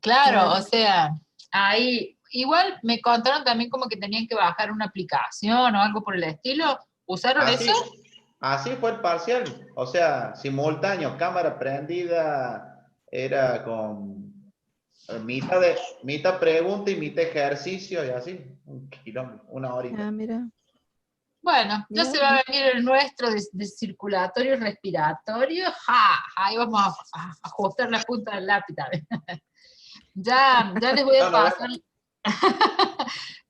Claro, o Claro. sea, ahí igual me contaron también como que tenían que bajar una aplicación o algo por el estilo. ¿Usaron eso? Así, así fue el parcial, o sea, simultáneo, cámara prendida, era con mitad pregunta y mitad ejercicio y así, un kilómetro, una horita. Ah, mira. Bueno, ya Mira, se va a venir el nuestro de circulatorio y respiratorio. ¡Ja! Ahí vamos a ajustar la punta del lápiz también. Ya les voy a No, no, pasar,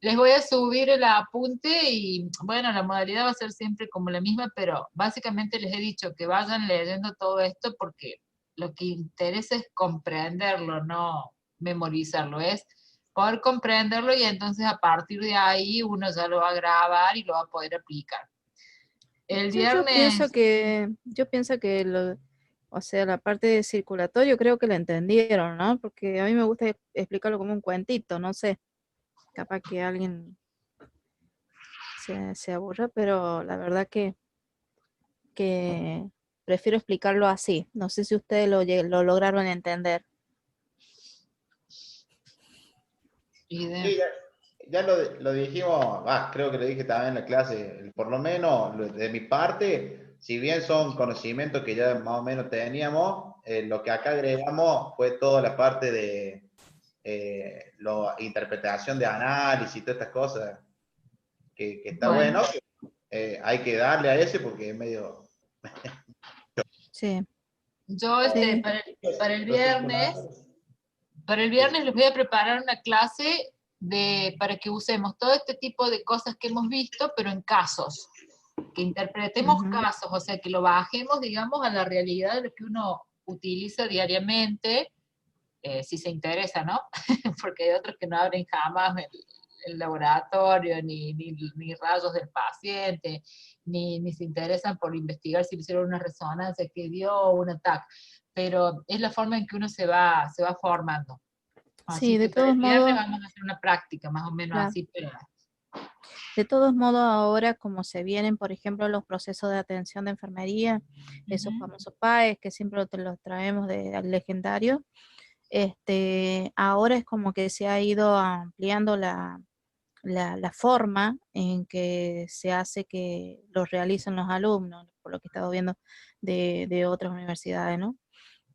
les voy a subir el apunte y bueno, la modalidad va a ser siempre como la misma, pero básicamente les he dicho que vayan leyendo todo esto porque lo que interesa es comprenderlo, no memorizarlo, es poder comprenderlo y entonces a partir de ahí uno ya lo va a grabar y lo va a poder aplicar. El sí, viernes, yo pienso que o sea, la parte de circulatorio creo que la entendieron, ¿no? Porque a mí me gusta explicarlo como un cuentito, no sé, capaz que alguien se aburra, pero la verdad que prefiero explicarlo así. No sé si ustedes lo lograron entender. Sí, ya lo dijimos, creo que lo dije también en la clase, por lo menos de mi parte, si bien son conocimientos que ya más o menos teníamos, lo que acá agregamos fue toda la parte de interpretación de análisis y todas estas cosas, que está bueno, bueno, hay que darle a ese porque es medio... Sí, yo sí. para el Los viernes circulantes. Para el viernes les voy a preparar una clase para que usemos todo este tipo de cosas que hemos visto, pero en casos, que interpretemos Ujú. casos, o sea, que lo bajemos, digamos, a la realidad de lo que uno utiliza diariamente, si se interesa, ¿no? Porque hay otros que no abren jamás el laboratorio, ni rayos del paciente, ni se interesan por investigar si le hicieron una resonancia que dio un ataque, pero es la forma en que uno se va formando. Sí, Así que para el viernes vamos a hacer una práctica, más o menos claro. así, pero De todos modos, ahora como se vienen, por ejemplo, los procesos de atención de enfermería, esos ujú, famosos PAES que siempre te los traemos al legendario, ahora es como que se ha ido ampliando la forma en que se hace que los realicen los alumnos, por lo que he estado viendo de otras universidades, ¿no?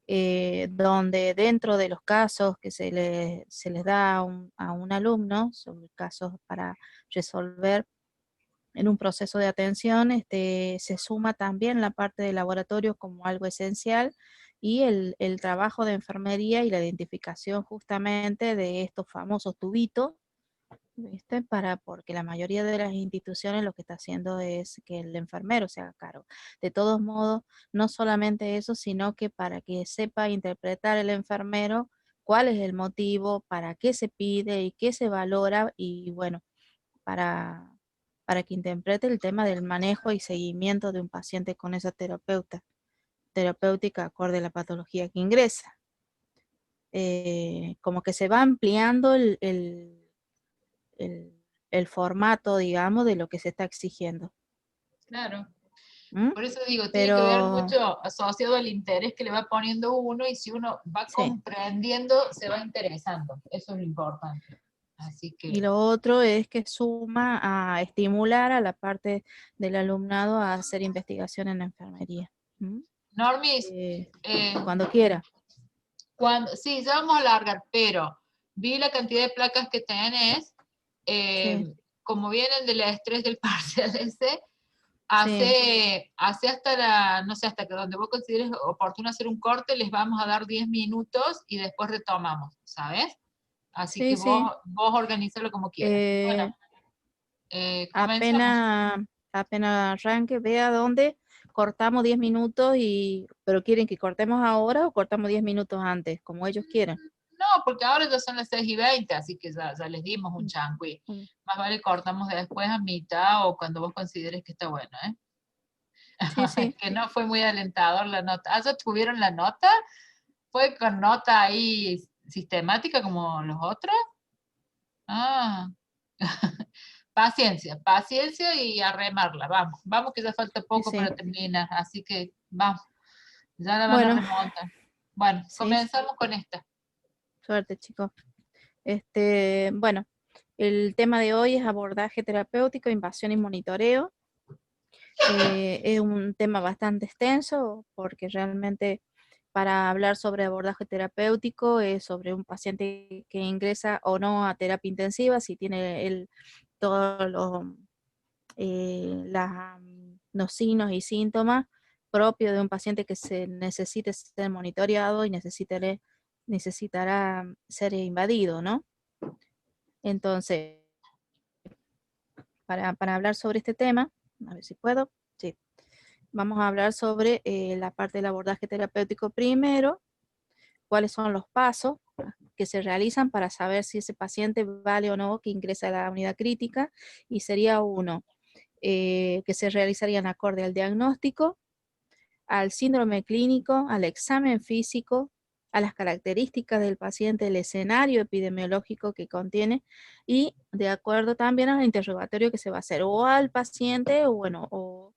Donde dentro de los casos que se les da a un alumno, son casos para resolver en un proceso de atención, se suma también la parte de laboratorio como algo esencial y el trabajo de enfermería y la identificación justamente de estos famosos tubitos, ¿viste? Porque la mayoría de las instituciones lo que está haciendo es que el enfermero se haga cargo. De todos modos, no solamente eso, sino que para que sepa interpretar el enfermero cuál es el motivo, para qué se pide y qué se valora y bueno, para, para que interprete el tema del manejo y seguimiento de un paciente con esa terapéutica acorde a la patología que ingresa. Como que se va ampliando el- el formato, digamos, de lo que se está exigiendo. claro. ¿Mm? Por eso digo, tiene que ver Pero mucho asociado al interés que le va poniendo uno y si uno va sí, comprendiendo, se va interesando. Eso es lo importante. Así y que, lo otro es que suma a estimular a la parte del alumnado a hacer investigación en la enfermería. ¿Mm? Normis, Eh, eh, Cuando quiera. sí, ya vamos a largar, pero vi la cantidad de placas que tenés, Sí, como vienen del estrés del parcial ese, sí, hace hasta la, no sé, hasta que donde vos consideres oportuno hacer un corte, les vamos a dar 10 minutos y después retomamos, ¿sabes? Así que sí, sí. vos organizalo como quieras. Eh, Bueno, comenzamos. apenas arranque, vea dónde cortamos 10 minutos pero quieren que cortemos ahora o cortamos 10 minutos antes, como ellos quieran. No, porque ahora ya son las 6:20, así que ya les dimos un Mm, changüí. mm. Más vale cortamos después a mitad o cuando vos consideres que está bueno, ¿eh? Sí, sí. Que no fue muy alentador la nota. ¿Ah, ya tuvieron la nota? ¿Fue con nota ahí sistemática como los otros? Ah, paciencia, paciencia y a remarla, vamos, vamos que ya falta Sí, poco sí. para terminar, así que vamos, ya la van a Bueno, remontar. Bueno, ¿Sí? comenzamos con esta. Suerte, chicos. Bueno, el tema de hoy es abordaje terapéutico, invasión y monitoreo. Es un tema bastante extenso porque realmente para hablar sobre abordaje terapéutico es sobre un paciente que ingresa o no a terapia intensiva, si tiene todos los signos y síntomas propios de un paciente que se necesite ser monitoreado y necesitará ser invadido, ¿no? Entonces, para hablar sobre este tema, a ver si puedo, sí. Vamos a hablar sobre la parte del abordaje terapéutico primero, cuáles son los pasos que se realizan para saber si ese paciente vale o no que ingresa a la unidad crítica, y sería uno, que se realizarían acorde al diagnóstico, al síndrome clínico, al examen físico, a las características del paciente, el escenario epidemiológico que contiene, y de acuerdo también al interrogatorio que se va a hacer, o al paciente, o bueno, o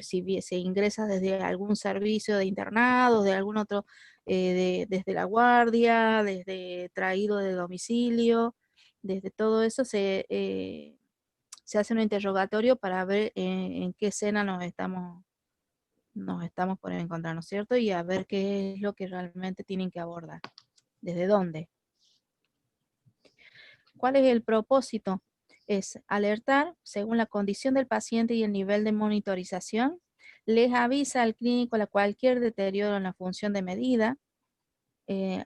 si se ingresa desde algún servicio de internado, de algún otro, desde la guardia, desde traído de domicilio, desde todo eso se hace un interrogatorio para ver en qué escena nos estamos por encontrar, ¿no es cierto? Y a ver qué es lo que realmente tienen que abordar. ¿Desde dónde? ¿Cuál es el propósito? Es alertar según la condición del paciente y el nivel de monitorización. Les avisa al clínico cualquier deterioro en la función de medida.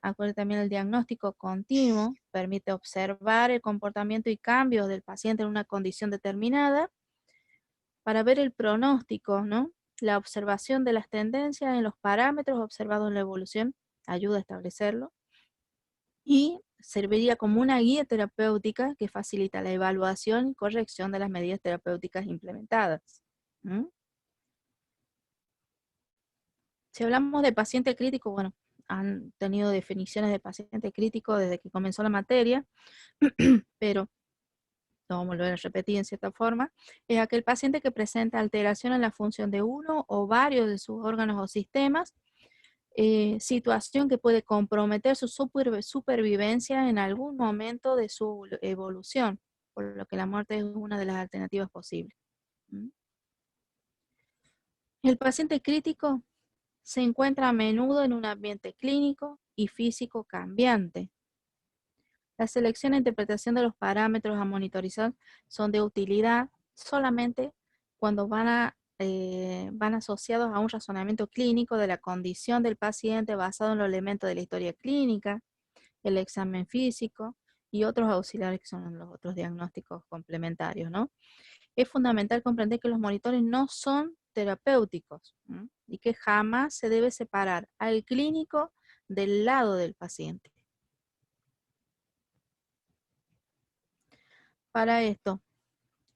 Acuerde también el diagnóstico continuo. Permite observar el comportamiento y cambios del paciente en una condición determinada para ver el pronóstico, ¿no? La observación de las tendencias en los parámetros observados en la evolución ayuda a establecerlo, y serviría como una guía terapéutica que facilita la evaluación y corrección de las medidas terapéuticas implementadas. ¿Mm? Si hablamos de paciente crítico, bueno, han tenido definiciones de paciente crítico desde que comenzó la materia, pero lo vamos a volver a repetir en cierta forma, es aquel paciente que presenta alteración en la función de uno o varios de sus órganos o sistemas, situación que puede comprometer su supervivencia en algún momento de su evolución, por lo que la muerte es una de las alternativas posibles. ¿Mm? El paciente crítico se encuentra a menudo en un ambiente clínico y físico cambiante. La selección e interpretación de los parámetros a monitorizar son de utilidad solamente cuando van asociados a un razonamiento clínico de la condición del paciente basado en los elementos de la historia clínica, el examen físico y otros auxiliares que son los otros diagnósticos complementarios, ¿no? Es fundamental comprender que los monitores no son terapéuticos, ¿no? Y que jamás se debe separar al clínico del lado del paciente. Para esto,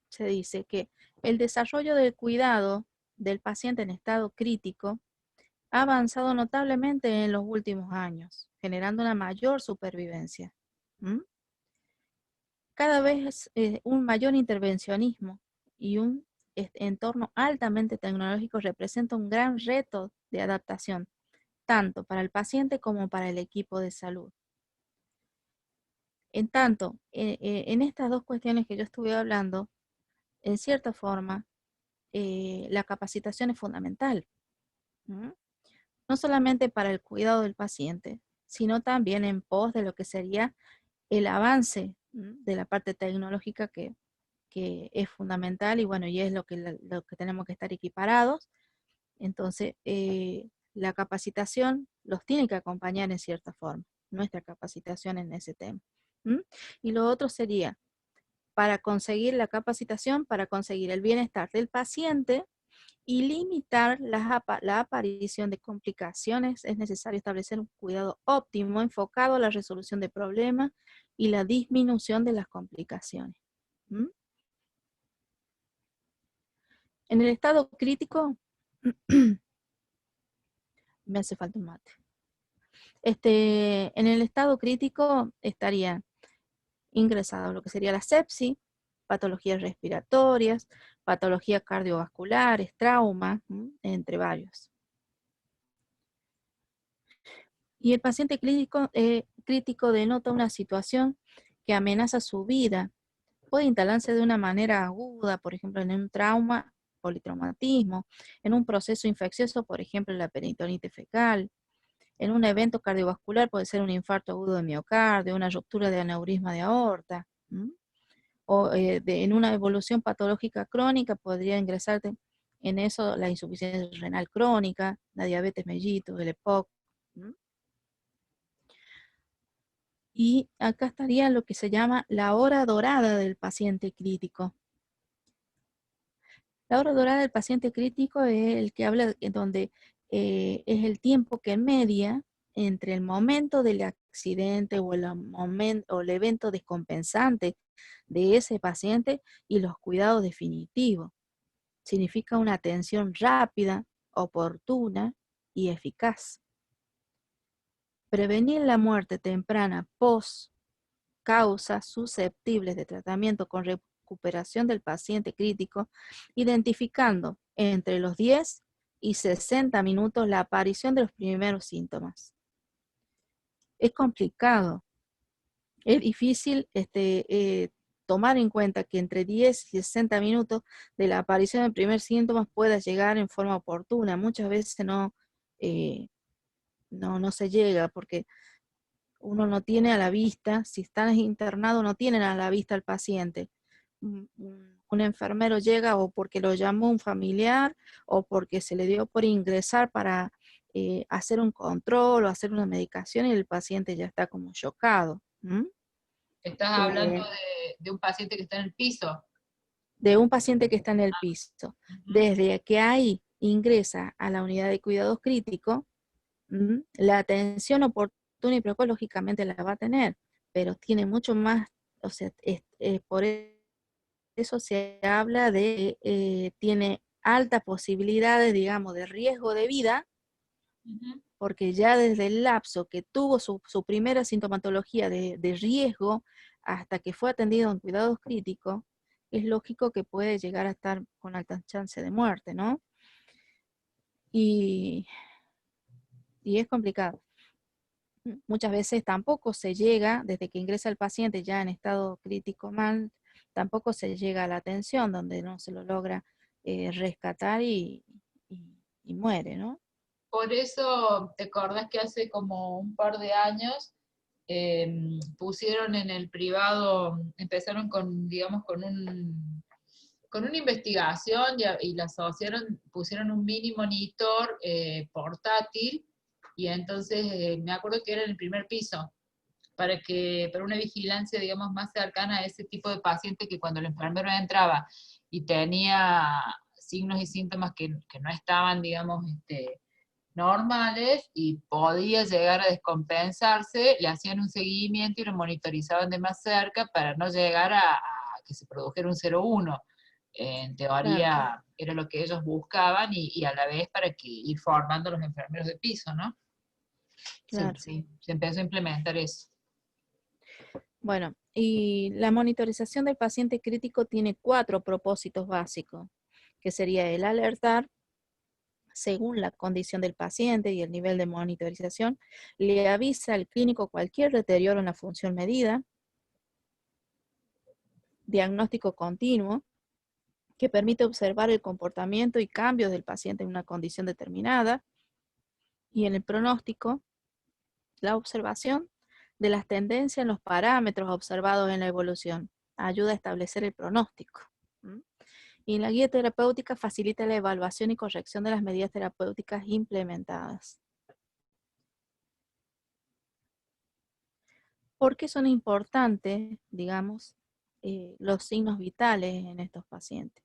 se dice que el desarrollo del cuidado del paciente en estado crítico ha avanzado notablemente en los últimos años, generando una mayor supervivencia. ¿Mm? Cada vez un mayor intervencionismo y un entorno altamente tecnológico representa un gran reto de adaptación, tanto para el paciente como para el equipo de salud. En tanto, en estas dos cuestiones que yo estuve hablando, en cierta forma, la capacitación es fundamental. ¿Mm? No solamente para el cuidado del paciente, sino también en pos de lo que sería el avance de la parte tecnológica que es fundamental, y bueno, y es lo que tenemos que estar equiparados. Entonces, la capacitación los tiene que acompañar en cierta forma, nuestra capacitación en ese tema. ¿Mm? Y lo otro sería, para conseguir la capacitación, para conseguir el bienestar del paciente y limitar la aparición de complicaciones, es necesario establecer un cuidado óptimo enfocado a la resolución de problemas y la disminución de las complicaciones. ¿Mm? En el estado crítico, me hace falta un mate. En el estado crítico estaría ingresado lo que sería la sepsis, patologías respiratorias, patologías cardiovasculares, trauma, entre varios. Y el paciente crítico denota una situación que amenaza su vida. Puede instalarse de una manera aguda, por ejemplo, en un trauma, politraumatismo, en un proceso infeccioso, por ejemplo, la peritonitis fecal, en un evento cardiovascular, puede ser un infarto agudo de miocardio, una ruptura de aneurisma de aorta, ¿m? O en una evolución patológica crónica podría ingresarte en eso la insuficiencia renal crónica, la diabetes mellitus, el EPOC. ¿M? Y acá estaría lo que se llama la hora dorada del paciente crítico. La hora dorada del paciente crítico es el que habla en donde es el tiempo que media entre el momento del accidente o el evento descompensante de ese paciente y los cuidados definitivos. Significa una atención rápida, oportuna y eficaz. Prevenir la muerte temprana post causas susceptibles de tratamiento con recuperación del paciente crítico, identificando entre los 10 y 60 minutos la aparición de los primeros síntomas. Es complicado, es difícil tomar en cuenta que entre 10 y 60 minutos de la aparición del primer síntoma pueda llegar en forma oportuna. Muchas veces no se llega porque uno no tiene a la vista, si están internados no tienen a la vista al paciente. Un enfermero llega o porque lo llamó un familiar o porque se le dio por ingresar para hacer un control o hacer una medicación y el paciente ya está como chocado. Estás hablando de un paciente que está en el piso. De un paciente que está en el piso. Desde que ahí ingresa a la unidad de cuidados críticos, la atención oportuna y precoz lógicamente la va a tener, pero tiene mucho más, o sea, por eso se habla de, tiene altas posibilidades, digamos, de riesgo de vida, porque ya desde el lapso que tuvo su primera sintomatología de riesgo hasta que fue atendido en cuidados críticos, es lógico que puede llegar a estar con alta chance de muerte, ¿no? Y es complicado. Muchas veces tampoco se llega, desde que ingresa el paciente ya en estado crítico mal, tampoco se llega a la atención, donde no se lo logra rescatar y muere, ¿no? Por eso, ¿te acordás que hace como un par de años pusieron en el privado, empezaron con, digamos, con una investigación y la asociaron, pusieron un mini monitor portátil, y entonces me acuerdo que era en el primer piso, para una vigilancia, digamos, más cercana a ese tipo de paciente, que cuando el enfermero entraba y tenía signos y síntomas que no estaban, digamos, normales y podía llegar a descompensarse, le hacían un seguimiento y lo monitorizaban de más cerca para no llegar a que se produjera un 0-1. En teoría, claro, era lo que ellos buscaban y a la vez para que ir formando a los enfermeros de piso, ¿no? Claro. Sí, se empezó a implementar eso. Bueno, y la monitorización del paciente crítico tiene 4 propósitos básicos, que sería el alertar, según la condición del paciente y el nivel de monitorización, le avisa al clínico cualquier deterioro en la función medida, diagnóstico continuo, que permite observar el comportamiento y cambios del paciente en una condición determinada, y en el pronóstico, la observación de las tendencias en los parámetros observados en la evolución, ayuda a establecer el pronóstico. Y la guía terapéutica facilita la evaluación y corrección de las medidas terapéuticas implementadas. ¿Por qué son importantes, digamos, los signos vitales en estos pacientes?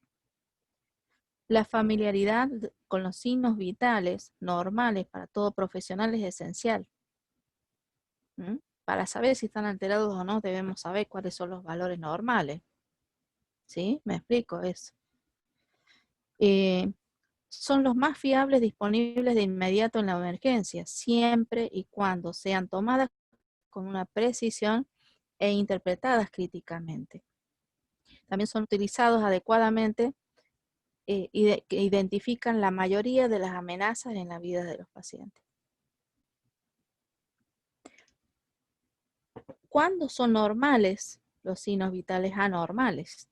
La familiaridad con los signos vitales normales para todo profesional es esencial. Para saber si están alterados o no, debemos saber cuáles son los valores normales. ¿Sí? ¿Me explico eso? Son los más fiables disponibles de inmediato en la emergencia, siempre y cuando sean tomadas con una precisión e interpretadas críticamente. También son utilizados adecuadamente que identifican la mayoría de las amenazas en la vida de los pacientes. ¿Cuándo son normales los signos vitales anormales?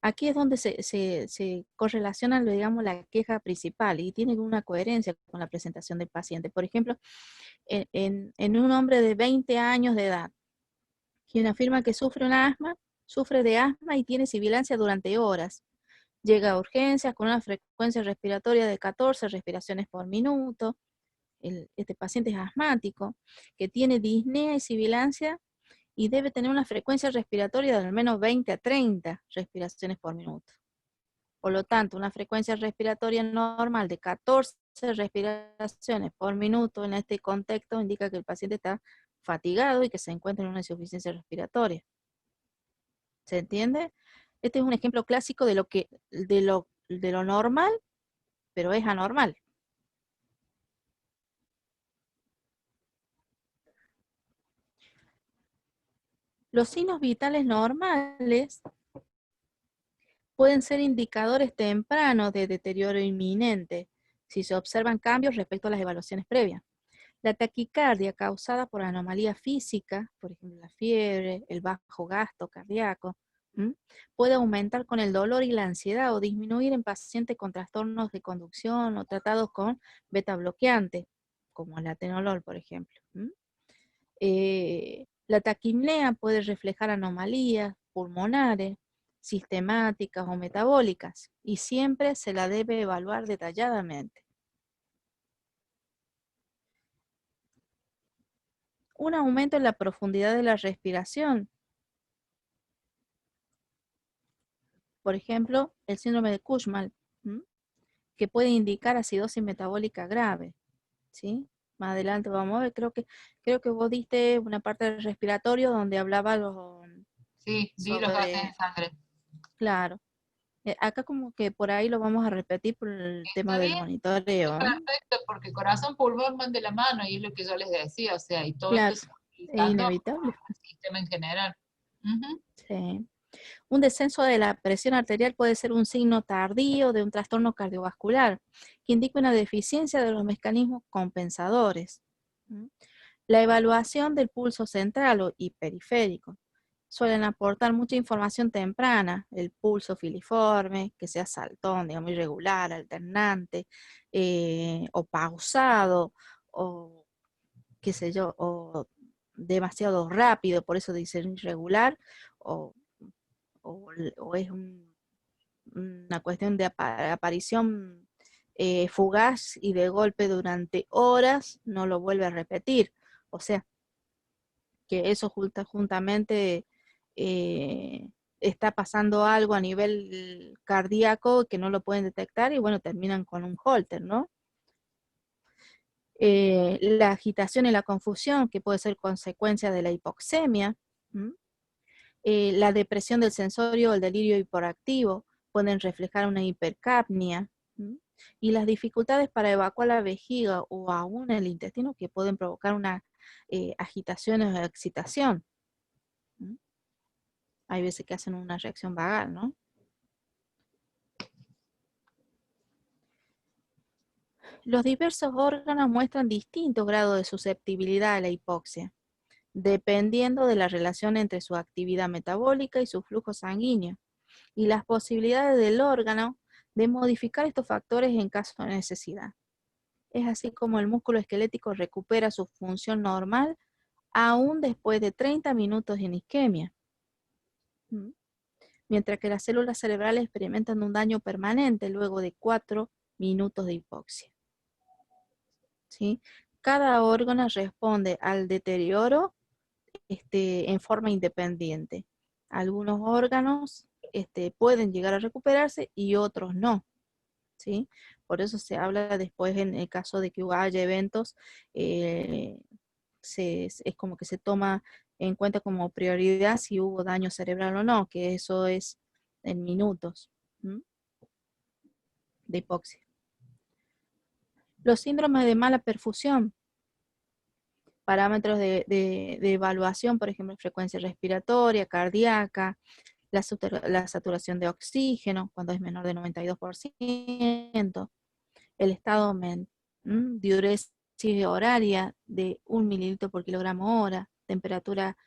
Aquí es donde se correlaciona, digamos, la queja principal y tiene una coherencia con la presentación del paciente. Por ejemplo, en un hombre de 20 años de edad, quien afirma que sufre de asma y tiene sibilancia durante horas. Llega a urgencias con una frecuencia respiratoria de 14 respiraciones por minuto. Este paciente es asmático, que tiene disnea y sibilancia y debe tener una frecuencia respiratoria de al menos 20 a 30 respiraciones por minuto. Por lo tanto, una frecuencia respiratoria normal de 14 respiraciones por minuto en este contexto indica que el paciente está fatigado y que se encuentra en una insuficiencia respiratoria. ¿Se entiende? Este es un ejemplo clásico de lo normal, pero es anormal. Los signos vitales normales pueden ser indicadores tempranos de deterioro inminente si se observan cambios respecto a las evaluaciones previas. La taquicardia causada por anomalía física, por ejemplo la fiebre, el bajo gasto cardíaco, puede aumentar con el dolor y la ansiedad o disminuir en pacientes con trastornos de conducción o tratados con beta bloqueante, como el atenolol, por ejemplo. La taquipnea puede reflejar anomalías pulmonares, sistemáticas o metabólicas, y siempre se la debe evaluar detalladamente. Un aumento en la profundidad de la respiración. Por ejemplo, el síndrome de Cushman, que puede indicar acidosis metabólica grave, ¿sí? Más adelante vamos a ver, creo que vos diste una parte del respiratorio donde hablaba Sí, vi los gases en sangre. Claro. Acá como que por ahí lo vamos a repetir por el tema del monitoreo. Perfecto, porque corazón, pulmón van de la mano, y es lo que yo les decía, o sea, y todo claro, esto es inevitable. El sistema en general. Sí. Un descenso de la presión arterial puede ser un signo tardío de un trastorno cardiovascular, que indica una deficiencia de los mecanismos compensadores. La evaluación del pulso central y periférico suelen aportar mucha información temprana, el pulso filiforme, que sea saltón, digamos, irregular, alternante, o pausado, o qué sé yo, o demasiado rápido, por eso dicen irregular, o es una cuestión de aparición fugaz y de golpe durante horas, no lo vuelve a repetir. O sea, que eso juntamente está pasando algo a nivel cardíaco que no lo pueden detectar y bueno, terminan con un Holter, ¿no? La agitación y la confusión, que puede ser consecuencia de la hipoxemia, la depresión del sensorio o el delirio hiperactivo pueden reflejar una hipercapnia, y las dificultades para evacuar la vejiga o aún el intestino que pueden provocar una agitación o excitación. Hay veces que hacen una reacción vagal, ¿no? Los diversos órganos muestran distintos grados de susceptibilidad a la hipoxia, dependiendo de la relación entre su actividad metabólica y su flujo sanguíneo, y las posibilidades del órgano de modificar estos factores en caso de necesidad. Es así como el músculo esquelético recupera su función normal aún después de 30 minutos en isquemia, mientras que las células cerebrales experimentan un daño permanente luego de 4 minutos de hipoxia. ¿Sí? Cada órgano responde al deterioro en forma independiente. Algunos órganos pueden llegar a recuperarse y otros no. ¿Sí? Por eso se habla después en el caso de que haya eventos, es como que se toma en cuenta como prioridad si hubo daño cerebral o no, que eso es en minutos de hipoxia. Los síndromes de mala perfusión, parámetros de evaluación, por ejemplo, frecuencia respiratoria, cardíaca, la saturación de oxígeno cuando es menor de 92%, el estado diurésico horaria de 1 mililitro por kilogramo hora, temperatura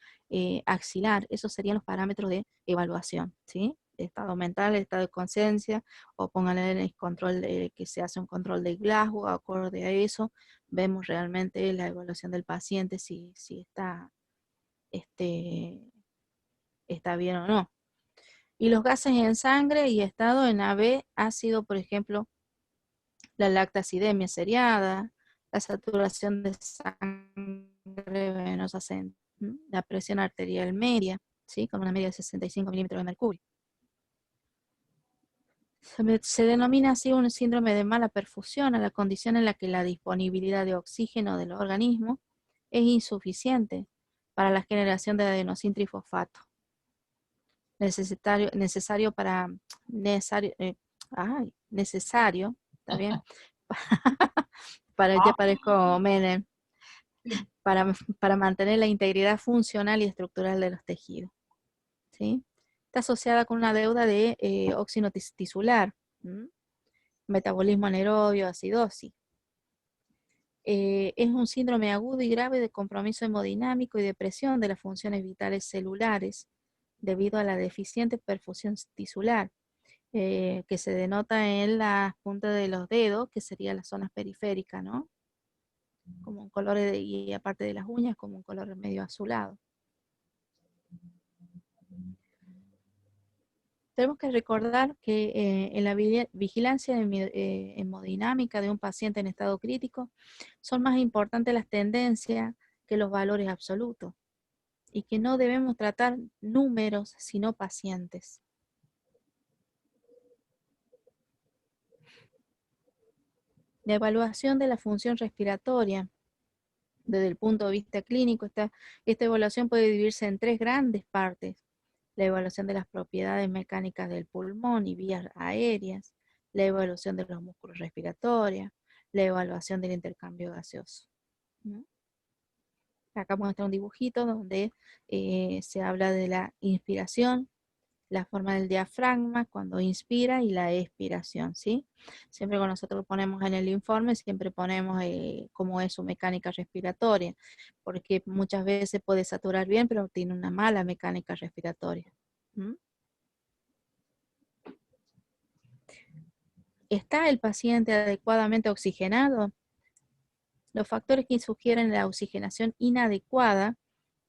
axilar, esos serían los parámetros de evaluación, ¿sí? Estado mental, estado de conciencia, o pónganle en el control que se hace un control de Glasgow, acorde a eso, vemos realmente la evaluación del paciente, si está, está bien o no. Y los gases en sangre y estado en AB ácido, por ejemplo, la lactacidemia seriada, la saturación de sangre venosa, la presión arterial media, ¿sí? Con una media de 65 milímetros de mercurio. Se denomina así un síndrome de mala perfusión a la condición en la que la disponibilidad de oxígeno del organismo es insuficiente para la generación de adenosín trifosfato. Necesario, ¿está bien? Para ya parezco Menem, para mantener la integridad funcional y estructural de los tejidos, ¿sí? Está asociada con una deuda de óxido tisular, metabolismo anaerobio, acidosis. Es un síndrome agudo y grave de compromiso hemodinámico y depresión de las funciones vitales celulares debido a la deficiente perfusión tisular, que se denota en las puntas de los dedos, que serían las zonas periféricas, ¿no? Como un color, y aparte de las uñas, como un color medio azulado. Tenemos que recordar que en la vigilancia hemodinámica de un paciente en estado crítico son más importantes las tendencias que los valores absolutos, y que no debemos tratar números sino pacientes. La evaluación de la función respiratoria desde el punto de vista clínico, esta evaluación puede dividirse en 3 grandes partes: la evaluación de las propiedades mecánicas del pulmón y vías aéreas, la evaluación de los músculos respiratorios, la evaluación del intercambio gaseoso, ¿no? Acá muestra un dibujito donde se habla de la inspiración, la forma del diafragma cuando inspira y la expiración, ¿sí? Siempre cuando nosotros ponemos en el informe, siempre ponemos cómo es su mecánica respiratoria, porque muchas veces puede saturar bien, pero tiene una mala mecánica respiratoria. ¿Está el paciente adecuadamente oxigenado? Los factores que sugieren la oxigenación inadecuada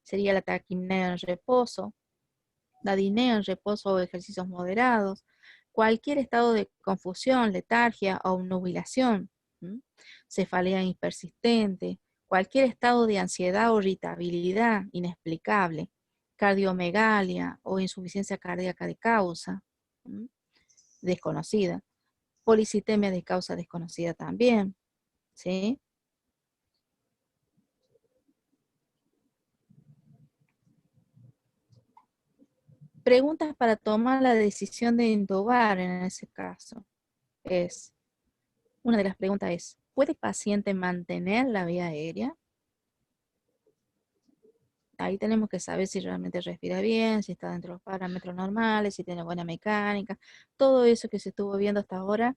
sería la taquipnea en reposo, la dinea en reposo o ejercicios moderados, cualquier estado de confusión, letargia o obnubilación, cefalea persistente, cualquier estado de ansiedad o irritabilidad inexplicable, cardiomegalia o insuficiencia cardíaca de causa desconocida, policitemia de causa desconocida también, ¿sí? Preguntas para tomar la decisión de intubar en ese caso. Una de las preguntas es, ¿puede el paciente mantener la vía aérea? Ahí tenemos que saber si realmente respira bien, si está dentro de los parámetros normales, si tiene buena mecánica. Todo eso que se estuvo viendo hasta ahora,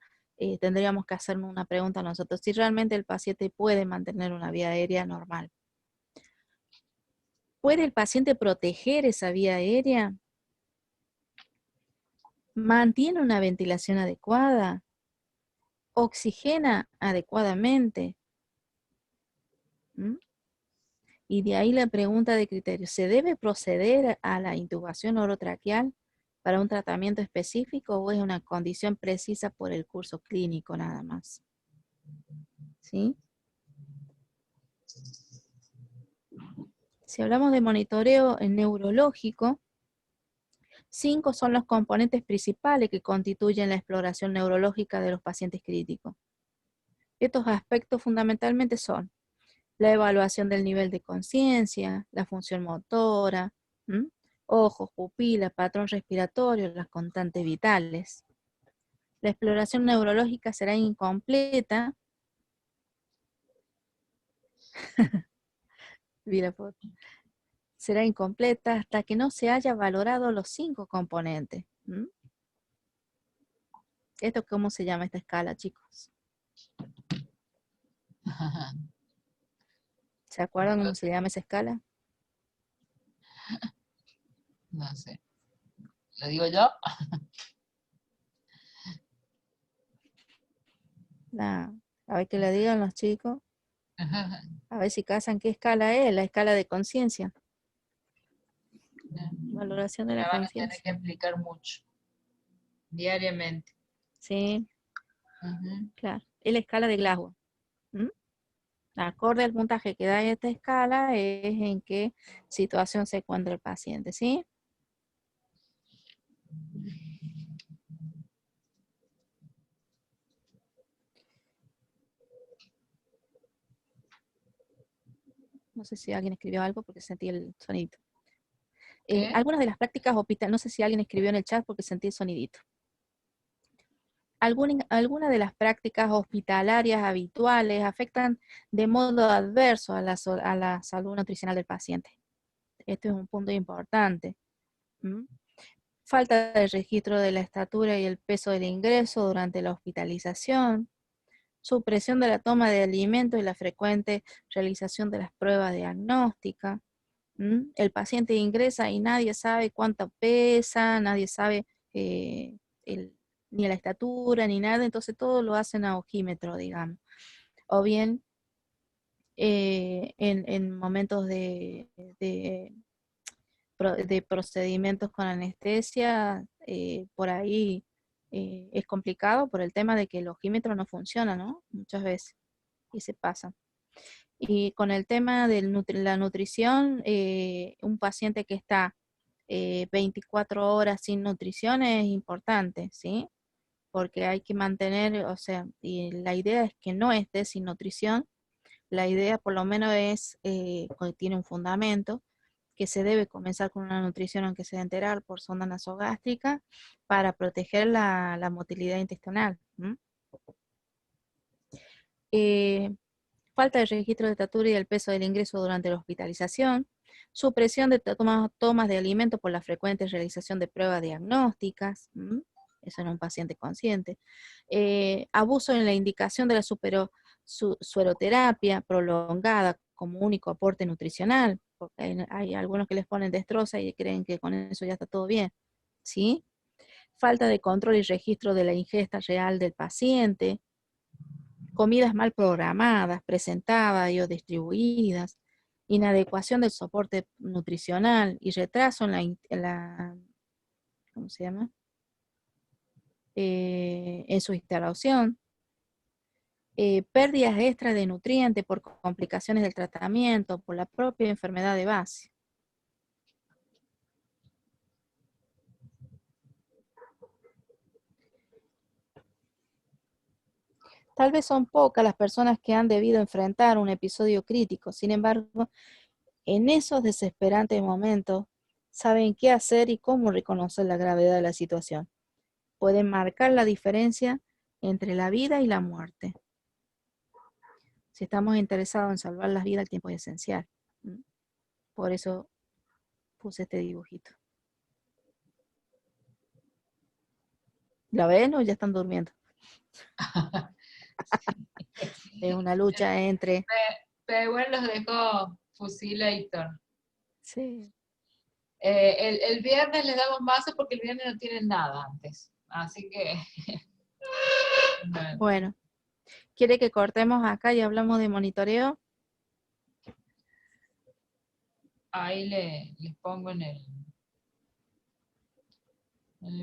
tendríamos que hacernos una pregunta a nosotros, si realmente el paciente puede mantener una vía aérea normal. ¿Puede el paciente proteger esa vía aérea? ¿Mantiene una ventilación adecuada? ¿Oxigena adecuadamente? Y de ahí la pregunta de criterio: ¿se debe proceder a la intubación orotraqueal para un tratamiento específico o es una condición precisa por el curso clínico nada más? ¿Sí? Si hablamos de monitoreo neurológico, 5 son los componentes principales que constituyen la exploración neurológica de los pacientes críticos. Estos aspectos fundamentalmente son la evaluación del nivel de conciencia, la función motora, ojos, pupila, patrón respiratorio, las constantes vitales. La exploración neurológica será incompleta. Vi la foto. Será incompleta hasta que no se haya valorado los 5 componentes. ¿Esto cómo se llama esta escala, chicos? ¿Se acuerdan cómo se llama esa escala? No sé. ¿Lo digo yo? No. A ver que le digan los chicos. A ver si casan qué escala es, la escala de conciencia. Valoración de Me la van a tener conciencia. que explicar mucho. Diariamente. Sí, Ujú. claro. Es la escala de Glasgow. ¿Mm? Acorde al puntaje que da esta escala es en qué situación se encuentra el paciente, ¿sí? No sé si alguien escribió algo porque sentí el sonidito. ¿Qué? Algunas de las prácticas hospitalarias, no sé si alguien escribió en el chat porque sentí el sonidito. Algunas de las prácticas hospitalarias habituales afectan de modo adverso a la salud nutricional del paciente. Este es un punto importante. ¿Mm? Falta de registro de la estatura y el peso del ingreso durante la hospitalización, supresión de la toma de alimentos y la frecuente realización de las pruebas diagnósticas. El paciente ingresa y nadie sabe cuánto pesa, nadie sabe eh, ni la estatura ni nada, entonces todo lo hacen a ojímetro, digamos. O bien en momentos de procedimientos con anestesia, por ahí es complicado por el tema de que el ojímetro no funciona, ¿no? Muchas veces, y se pasa. Y con el tema de la nutrición, un paciente que está 24 horas sin nutrición es importante, ¿sí? Porque hay que mantener, o sea, y la idea es que no esté sin nutrición, la idea por lo menos es, tiene un fundamento, que se debe comenzar con una nutrición aunque sea enteral por sonda nasogástrica para proteger la motilidad intestinal. Falta de registro de estatura y el peso del ingreso durante la hospitalización, supresión de tomas de alimentos por la frecuente realización de pruebas diagnósticas, eso en un paciente consciente, abuso en la indicación de la sueroterapia prolongada como único aporte nutricional, porque hay algunos que les ponen destroza y creen que con eso ya está todo bien, ¿sí? Falta de control y registro de la ingesta real del paciente, comidas mal programadas, presentadas y o distribuidas, inadecuación del soporte nutricional y retraso en ¿cómo se llama? En su instalación, pérdidas extras de nutrientes por complicaciones del tratamiento, por la propia enfermedad de base. Tal vez son pocas las personas que han debido enfrentar un episodio crítico, sin embargo, en esos desesperantes momentos, saben qué hacer y cómo reconocer la gravedad de la situación. Pueden marcar la diferencia entre la vida y la muerte. Si estamos interesados en salvar las vidas, el tiempo es esencial. Por eso puse este dibujito. ¿La ven o ya están durmiendo? Es una lucha entre... Pero bueno, los dejó Fusilator. Sí. El viernes les damos más porque el viernes no tienen nada antes. Así que... Bueno, ¿quiere que cortemos acá y hablamos de monitoreo? Ahí les pongo en el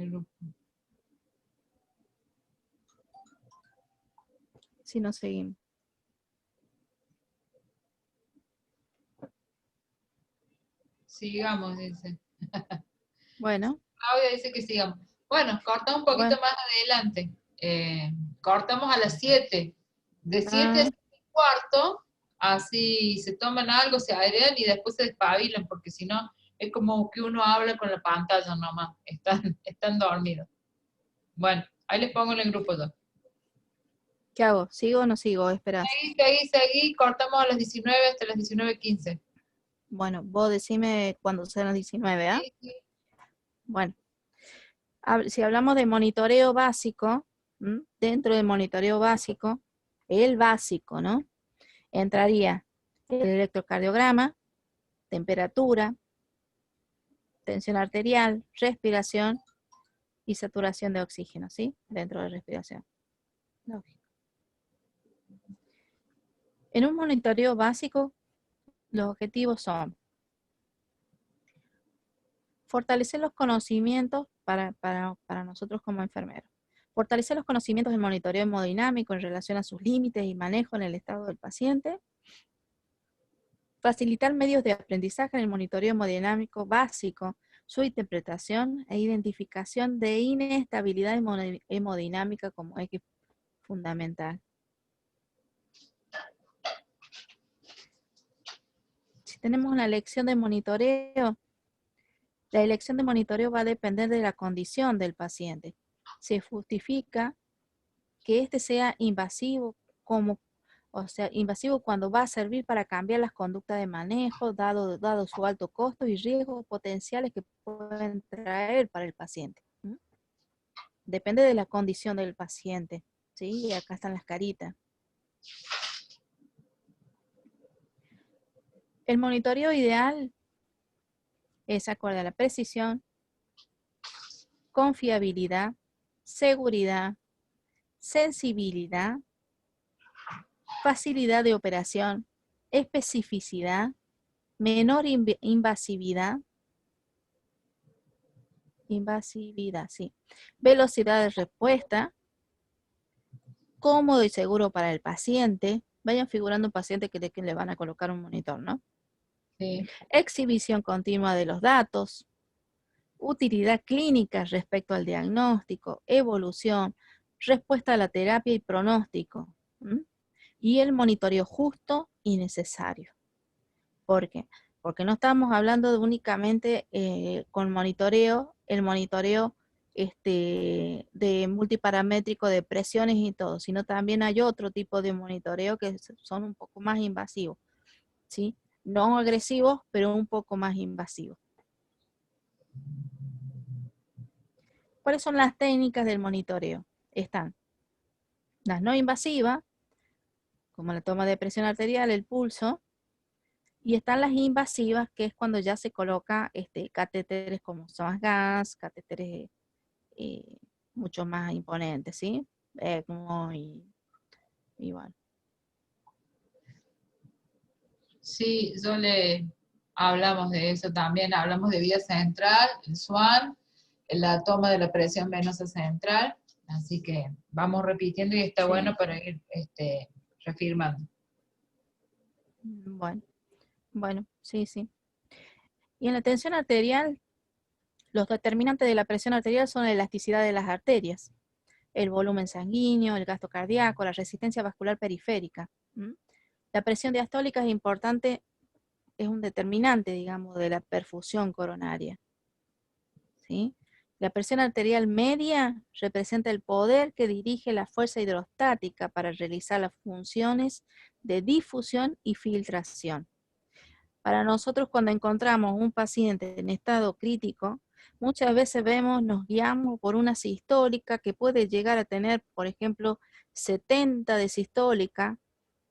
grupo. Si no seguimos. Sigamos, dice. Bueno. Claudia dice que sigamos. Bueno, cortamos un poquito Bueno. más adelante. Cortamos a las 7. De 7 a 7 y cuarto, así se toman algo, se airean y después se despabilan, porque si no, es como que uno habla con la pantalla nomás. Están dormidos. Bueno, ahí les pongo en el grupo 2. ¿Qué hago? ¿Sigo o no sigo? Esperás. Seguí. Cortamos a las 19 hasta las 19:15. Bueno, vos decime cuando sean las 19, ¿ah? Sí. Bueno. Si hablamos de monitoreo básico, dentro del monitoreo básico, el básico, ¿no? Entraría el electrocardiograma, temperatura, tensión arterial, respiración y saturación de oxígeno, ¿sí? Dentro de respiración. Lógico. En un monitoreo básico, los objetivos son fortalecer los conocimientos para nosotros como enfermeros. Fortalecer los conocimientos del monitoreo hemodinámico en relación a sus límites y manejo en el estado del paciente. Facilitar medios de aprendizaje en el monitoreo hemodinámico básico, su interpretación e identificación de inestabilidad hemodinámica como eje fundamental. Si tenemos una lección de monitoreo, la elección de monitoreo va a depender de la condición del paciente. Se justifica que este sea invasivo, invasivo cuando va a servir para cambiar las conductas de manejo, dado su alto costo y riesgos potenciales que pueden traer para el paciente. ¿Mm? Depende de la condición del paciente. ¿Sí? Y acá están las caritas. El monitoreo ideal es acorde a la precisión, confiabilidad, seguridad, sensibilidad, facilidad de operación, especificidad, menor invasividad, sí, velocidad de respuesta, cómodo y seguro para el paciente. Vayan figurando un paciente que le van a colocar un monitor, ¿no? Sí. Exhibición continua de los datos, utilidad clínica respecto al diagnóstico, evolución, respuesta a la terapia y pronóstico. ¿Mm? Y el monitoreo justo y necesario. ¿Por qué? Porque no estamos hablando de únicamente con monitoreo, el monitoreo de multiparamétrico de presiones y todo, sino también hay otro tipo de monitoreo que son un poco más invasivos, ¿sí? No agresivos, pero un poco más invasivos. ¿Cuáles son las técnicas del monitoreo? Están las no invasivas, como la toma de presión arterial, el pulso, y están las invasivas, que es cuando ya se coloca catéteres como gas, catéteres mucho más imponentes, ¿sí? ECMO y bueno. Sí, hablamos de eso también, hablamos de vía central, el SWAN, la toma de la presión venosa central, así que vamos repitiendo y está bueno para ir reafirmando. Bueno, sí. Y en la tensión arterial, los determinantes de la presión arterial son la elasticidad de las arterias, el volumen sanguíneo, el gasto cardíaco, la resistencia vascular periférica. ¿Mm? La presión diastólica es importante, es un determinante, digamos, de la perfusión coronaria. ¿Sí? La presión arterial media representa el poder que dirige la fuerza hidrostática para realizar las funciones de difusión y filtración. Para nosotros, cuando encontramos un paciente en estado crítico, muchas veces nos guiamos por una sistólica que puede llegar a tener, por ejemplo, 70 de sistólica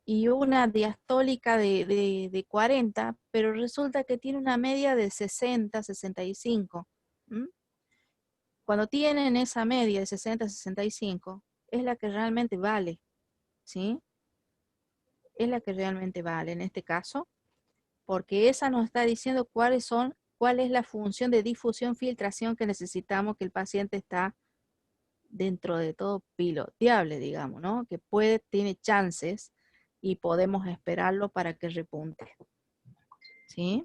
y una diastólica de 40, pero resulta que tiene una media de 60, 65. ¿Mm? Cuando tienen esa media de 60, 65, es la que realmente vale, ¿sí? Es la que realmente vale en este caso, porque esa nos está diciendo cuál es la función de difusión, filtración que necesitamos, que el paciente está dentro de todo piloteable, digamos, ¿no? Que tiene chances y podemos esperarlo para que repunte. ¿Sí?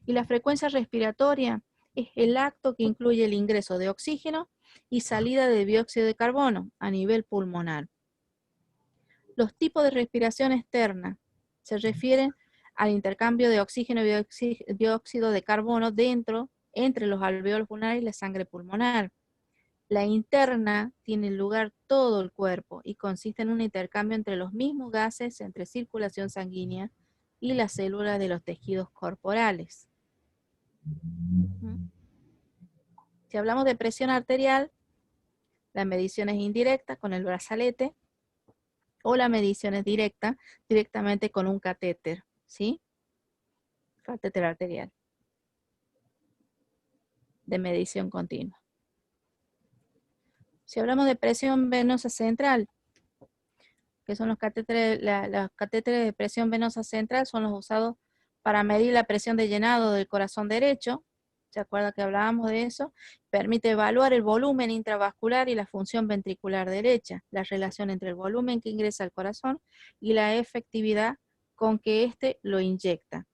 Y la frecuencia respiratoria es el acto que incluye el ingreso de oxígeno y salida de dióxido de carbono a nivel pulmonar. Los tipos de respiración externa se refieren al intercambio de oxígeno y dióxido de carbono entre los alveolos pulmonares y la sangre pulmonar. La interna tiene lugar todo el cuerpo y consiste en un intercambio entre los mismos gases, entre circulación sanguínea y las células de los tejidos corporales. Si hablamos de presión arterial, la medición es indirecta con el brazalete. o la medición es directamente con un catéter, ¿sí? Catéter arterial de medición continua. Si hablamos de presión venosa central, que son los catéteres, los catéteres de presión venosa central son los usados para medir la presión de llenado del corazón derecho. ¿Se acuerda que hablábamos de eso? Permite evaluar el volumen intravascular y la función ventricular derecha, la relación entre el volumen que ingresa al corazón y la efectividad con que éste lo inyecta.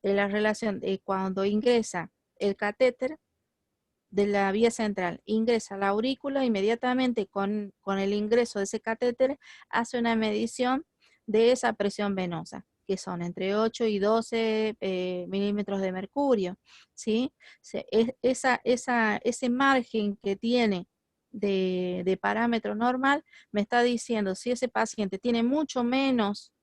La relación de cuando ingresa el catéter de la vía central, ingresa a la aurícula, inmediatamente con el ingreso de ese catéter hace una medición de esa presión venosa, que son entre 8 y 12 milímetros de mercurio, ¿sí? Ese margen que tiene de parámetro normal me está diciendo si ese paciente tiene mucho menos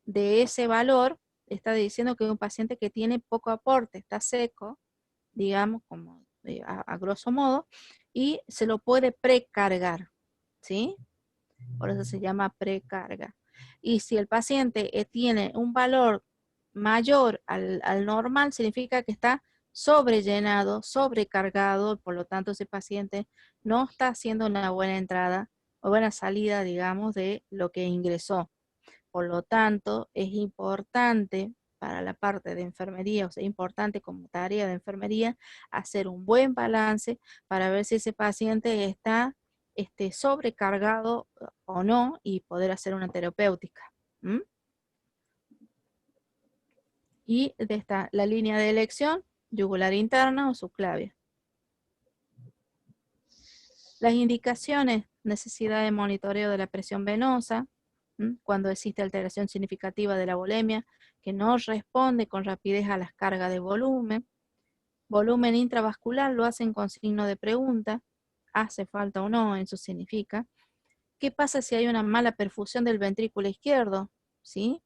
de ese valor, está diciendo que es un paciente que tiene poco aporte, está seco, digamos, como a grosso modo, y se lo puede precargar, ¿sí? Por eso se llama precarga. Y si el paciente tiene un valor mayor al normal, significa que está sobrellenado, sobrecargado, por lo tanto ese paciente no está haciendo una buena entrada o buena salida, digamos, de lo que ingresó. Por lo tanto, es importante para la parte de enfermería, o sea, importante como tarea de enfermería, hacer un buen balance para ver si ese paciente está sobrecargado o no y poder hacer una terapéutica. Y está la línea de elección, yugular interna o subclavia. Las indicaciones, necesidad de monitoreo de la presión venosa, cuando existe alteración significativa de la volemia, que no responde con rapidez a las cargas de volumen. Volumen intravascular lo hacen con signo de pregunta, ¿hace falta o no? Eso significa. ¿Qué pasa si hay una mala perfusión del ventrículo izquierdo? ¿Sí?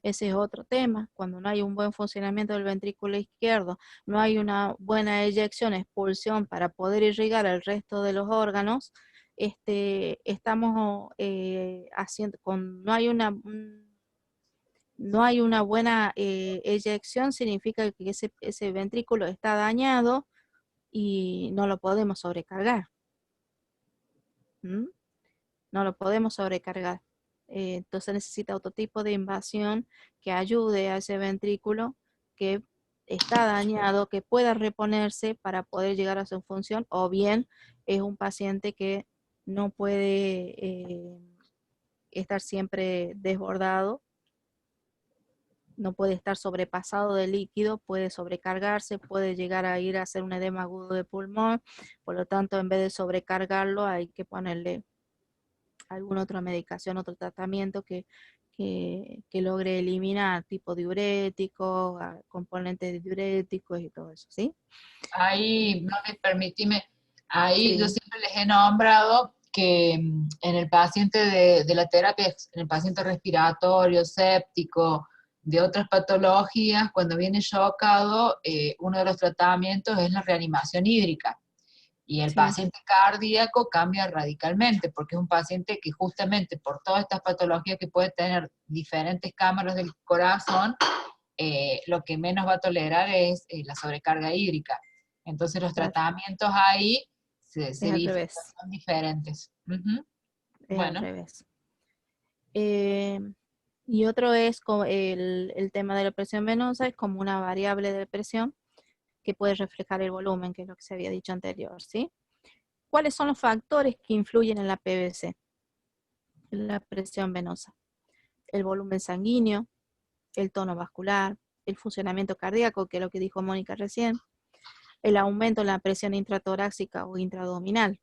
Ese es otro tema. Cuando no hay un buen funcionamiento del ventrículo izquierdo, no hay una buena eyección, expulsión para poder irrigar el resto de los órganos, estamos haciendo, no hay una buena eyección, significa que ese ventrículo está dañado y no lo podemos sobrecargar. No lo podemos sobrecargar. Entonces necesita otro tipo de invasión que ayude a ese ventrículo que está dañado, que pueda reponerse para poder llegar a su función, o bien es un paciente que no puede estar siempre desbordado, no puede estar sobrepasado de líquido, puede sobrecargarse, puede llegar a ir a hacer un edema agudo de pulmón, por lo tanto en vez de sobrecargarlo hay que ponerle alguna otra medicación, otro tratamiento que logre eliminar tipo diuréticos, componentes diuréticos y todo eso, ¿sí? Ahí, no me permitime, ahí Sí. yo siempre les he nombrado que en el paciente de la terapia, en el paciente respiratorio, séptico, de otras patologías, cuando viene chocado, uno de los tratamientos es la reanimación hídrica. Y el Sí. paciente cardíaco cambia radicalmente, porque es un paciente que justamente por todas estas patologías que puede tener diferentes cámaras del corazón, lo que menos va a tolerar es la sobrecarga hídrica. Entonces los tratamientos ahí se al revés. son diferentes. Es Bueno. al revés. Y otro es el tema de la presión venosa, es como una variable de presión que puede reflejar el volumen, que es lo que se había dicho anterior, ¿sí? ¿Cuáles son los factores que influyen en la PVC? En la presión venosa. El volumen sanguíneo, el tono vascular, el funcionamiento cardíaco, que es lo que dijo Mónica recién, el aumento en la presión intratorácica o intraabdominal.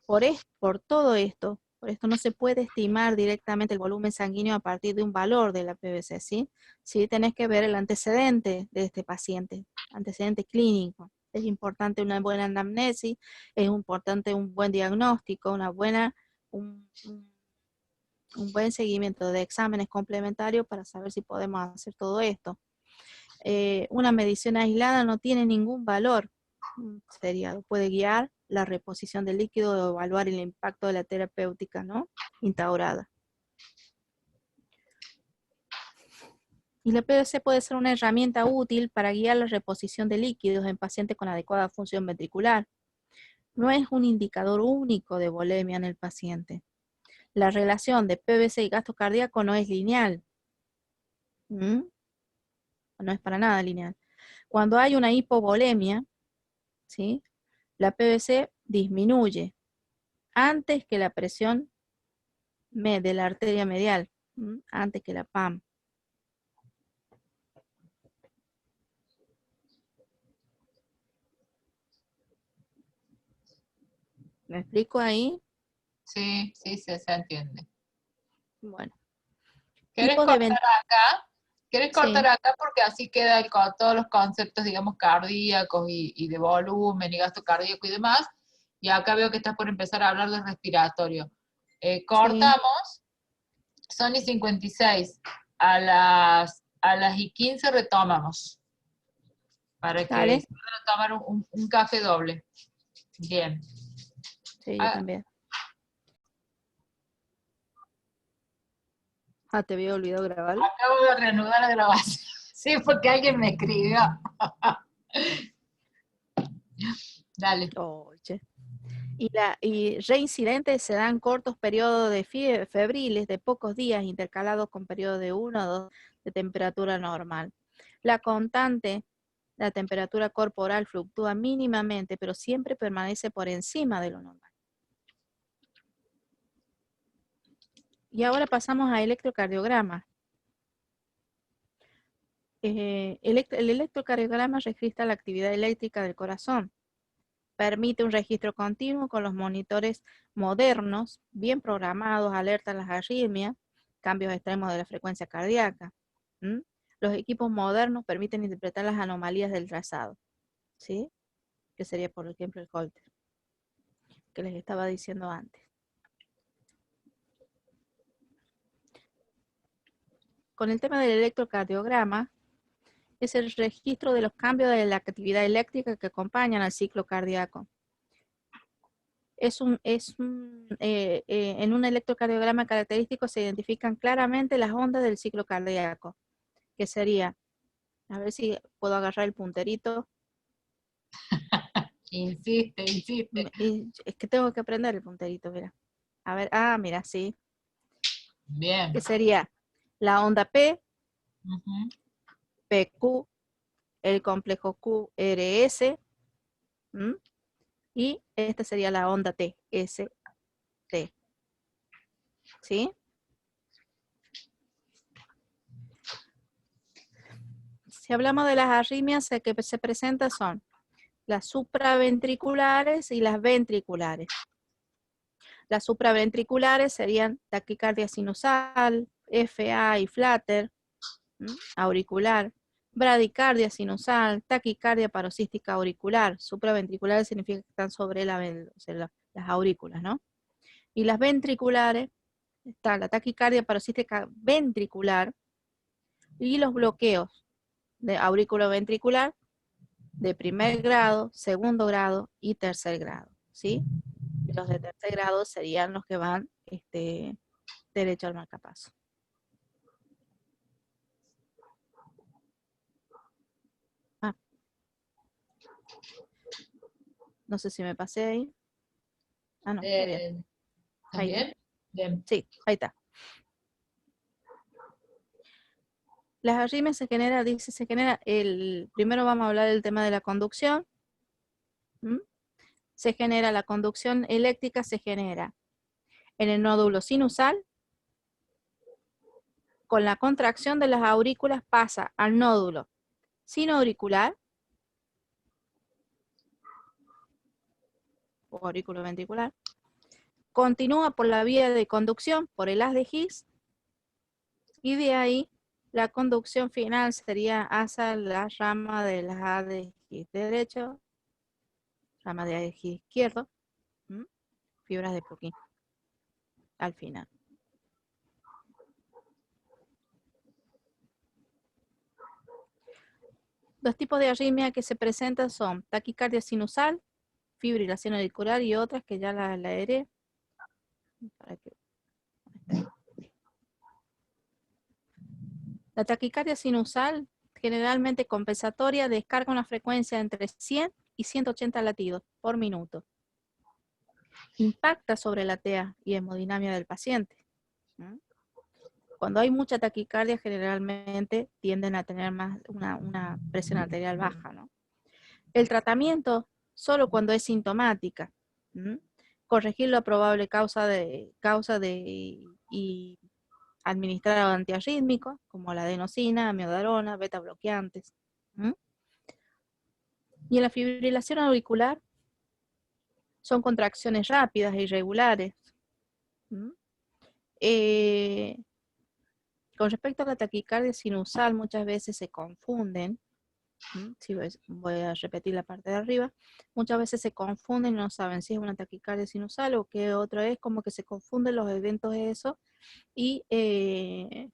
Por todo esto, por esto no se puede estimar directamente el volumen sanguíneo a partir de un valor de la PVC, ¿sí? Sí tenés que ver el antecedente de este paciente, antecedente clínico. Es importante una buena anamnesis, es importante un buen diagnóstico, un buen seguimiento de exámenes complementarios para saber si podemos hacer todo esto. Una medición aislada no tiene ningún valor. Puede guiar la reposición del líquido o evaluar el impacto de la terapéutica, ¿no?, instaurada. Y la PVC puede ser una herramienta útil para guiar la reposición de líquidos en pacientes con adecuada función ventricular. No es un indicador único de volemia en el paciente. La relación de PVC y gasto cardíaco no es lineal. No es para nada lineal. Cuando hay una hipovolemia, ¿sí?, la PVC disminuye antes que la presión de la arteria medial, antes que la PAM. ¿Me explico ahí? Sí, sí, se entiende. Bueno. ¿Quieres Tipos de cortar acá? ¿Quieres cortar Sí. acá? Porque así queda todos los conceptos, digamos, cardíacos y de volumen y gasto cardíaco y demás. Y acá veo que estás por empezar a hablar de respiratorio. Cortamos, son y 56. A las y 15 retomamos. Para que Dale. se puedan tomar un café doble. Bien. Sí, yo también. Ah, te había olvidado grabarlo. Acabo de reanudar la grabación. Sí, porque alguien me escribió. Dale. Oye. Y reincidentes se dan cortos periodos de febriles de pocos días intercalados con periodos de 1 o 2 de temperatura normal. La constante, la temperatura corporal fluctúa mínimamente, pero siempre permanece por encima de lo normal. Y ahora pasamos a electrocardiograma. El electrocardiograma registra la actividad eléctrica del corazón. Permite un registro continuo con los monitores modernos, bien programados, alertan las arritmias, cambios extremos de la frecuencia cardíaca. Los equipos modernos permiten interpretar las anomalías del trazado, ¿sí?, que sería, por ejemplo, el Holter, que les estaba diciendo antes. Con el tema del electrocardiograma, es el registro de los cambios de la actividad eléctrica que acompañan al ciclo cardíaco. En un electrocardiograma característico se identifican claramente las ondas del ciclo cardíaco, que sería, a ver si puedo agarrar el punterito. Insiste. Es que tengo que aprender el punterito, mira. A ver, mira, sí. Bien. Que sería la onda P, PQ, el complejo QRS, y esta sería la onda T, ST. ¿Sí? Si hablamos de las arritmias que se presentan son las supraventriculares y las ventriculares. Las supraventriculares serían taquicardia sinusal, FA y flutter, auricular, bradicardia sinusal, taquicardia paroxística auricular. Supraventriculares significa que están sobre las aurículas, ¿no? Y las ventriculares, está la taquicardia paroxística ventricular y los bloqueos de auriculoventricular de primer grado, segundo grado y tercer grado, ¿sí? Los de tercer grado serían los que van derecho al marcapaso. No sé si me pasé ahí. No, está bien. Ahí ¿Bien? Bien. Sí, ahí está. Las arritmias se genera, primero vamos a hablar del tema de la conducción. Se genera, la conducción eléctrica se genera en el nódulo sinusal. Con la contracción de las aurículas pasa al nódulo sinoauricular o auriculoventricular. Continúa por la vía de conducción, por el haz de Higgs, y de ahí la conducción final sería hacia la rama del haz de Higgs derecho, rama de haz de Higgs izquierdo, fibras de Purkinje, al final. Los tipos de arritmia que se presentan son taquicardia sinusal, fibrilación auricular y otras que ya la leeré. Para que... La taquicardia sinusal, generalmente compensatoria, descarga una frecuencia entre 100 y 180 latidos por minuto. Impacta sobre la TEA y hemodinamia del paciente. Cuando hay mucha taquicardia, generalmente tienden a tener más una presión arterial baja, ¿no? El tratamiento, solo cuando es sintomática. Corregir la probable causa y administrar antiarrítmicos, como la adenosina, amiodarona, beta bloqueantes. Y en la fibrilación auricular, son contracciones rápidas e irregulares. Con respecto a la taquicardia sinusal, muchas veces se confunden. Sí, voy a repetir la parte de arriba. Muchas veces se confunden, no saben si es una taquicardia sinusal o qué otra es, como que se confunden los eventos de eso y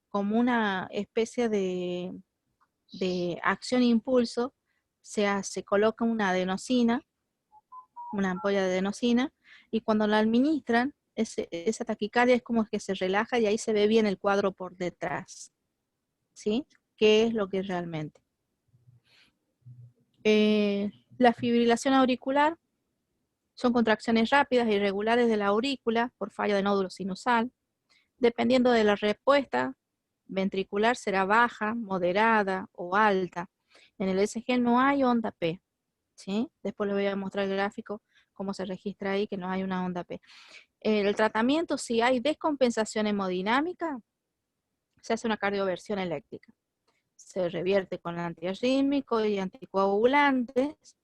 como una especie de acción-impulso se coloca una adenosina, una ampolla de adenosina, y cuando la administran, esa taquicardia es como que se relaja y ahí se ve bien el cuadro por detrás. ¿Sí? ¿Qué es lo que es realmente? La fibrilación auricular son contracciones rápidas e irregulares de la aurícula por falla de nódulo sinusal. Dependiendo de la respuesta ventricular será baja, moderada o alta. En el ECG no hay onda P. ¿Sí? Después les voy a mostrar el gráfico, cómo se registra ahí que no hay una onda P. El tratamiento, si hay descompensación hemodinámica, se hace una cardioversión eléctrica. Se revierte con antiarrítmicos y anticoagulantes.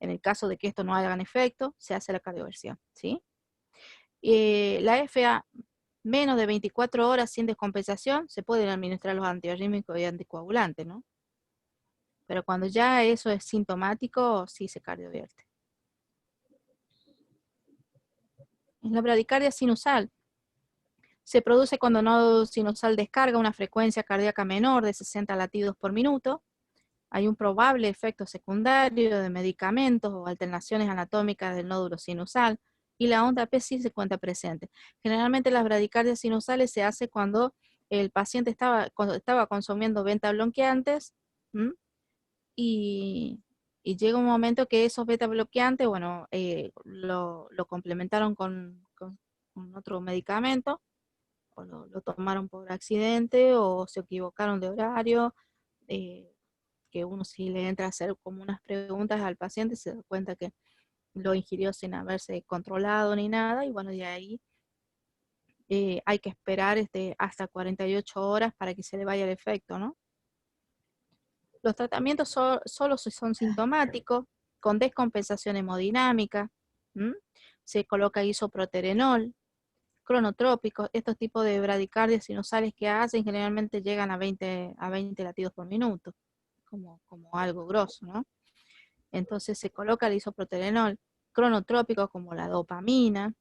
En el caso de que esto no hagan efecto, se hace la cardioversión. ¿Sí? La FA menos de 24 horas sin descompensación, se pueden administrar los antiarrítmicos y anticoagulantes, ¿no? Pero cuando ya eso es sintomático, sí se cardiovierte. En la bradicardia sinusal, se produce cuando el nodo sinusal descarga una frecuencia cardíaca menor de 60 latidos por minuto. Hay un probable efecto secundario de medicamentos o alteraciones anatómicas del nódulo sinusal, y la onda P sí se encuentra presente. Generalmente las bradicardias sinusales se hace cuando el paciente estaba consumiendo beta bloqueantes, y llega un momento que esos beta bloqueantes, bueno, lo complementaron con otro medicamento, o lo tomaron por accidente, o se equivocaron de horario, que uno si le entra a hacer como unas preguntas al paciente se da cuenta que lo ingirió sin haberse controlado ni nada, y bueno, de ahí hay que esperar hasta 48 horas para que se le vaya el efecto, ¿no? Los tratamientos solo son sintomáticos, con descompensación hemodinámica. Se coloca isoproterenol, cronotrópicos. Estos tipos de bradicardias sinusales que hacen generalmente llegan a 20 latidos por minuto, como algo grosso, ¿no? Entonces se coloca el isoproterenol, cronotrópicos como la dopamina,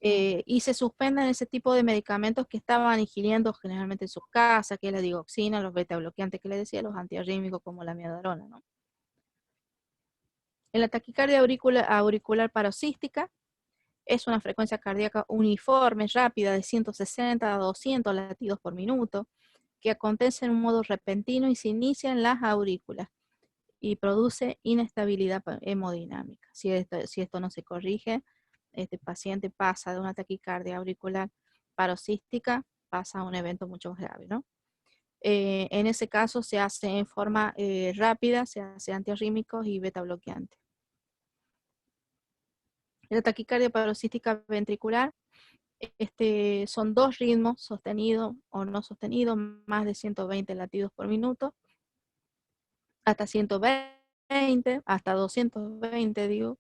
y se suspenden ese tipo de medicamentos que estaban ingiriendo generalmente en sus casas, que es la digoxina, los beta bloqueantes que les decía, los antiarrítmicos como la amiodarona, ¿no? En la taquicardia auricular paroxística, es una frecuencia cardíaca uniforme, rápida, de 160 a 200 latidos por minuto, que acontece en un modo repentino y se inicia en las aurículas y produce inestabilidad hemodinámica. Si esto no se corrige, este paciente pasa de una taquicardia auricular paroxística, pasa a un evento mucho más grave, ¿no? En ese caso se hace en forma rápida, se hace antiarrítmicos y beta bloqueantes. La taquicardia paroxística ventricular, son dos ritmos, sostenido o no sostenido, más de 120 latidos por minuto, hasta 120, hasta 220 digo,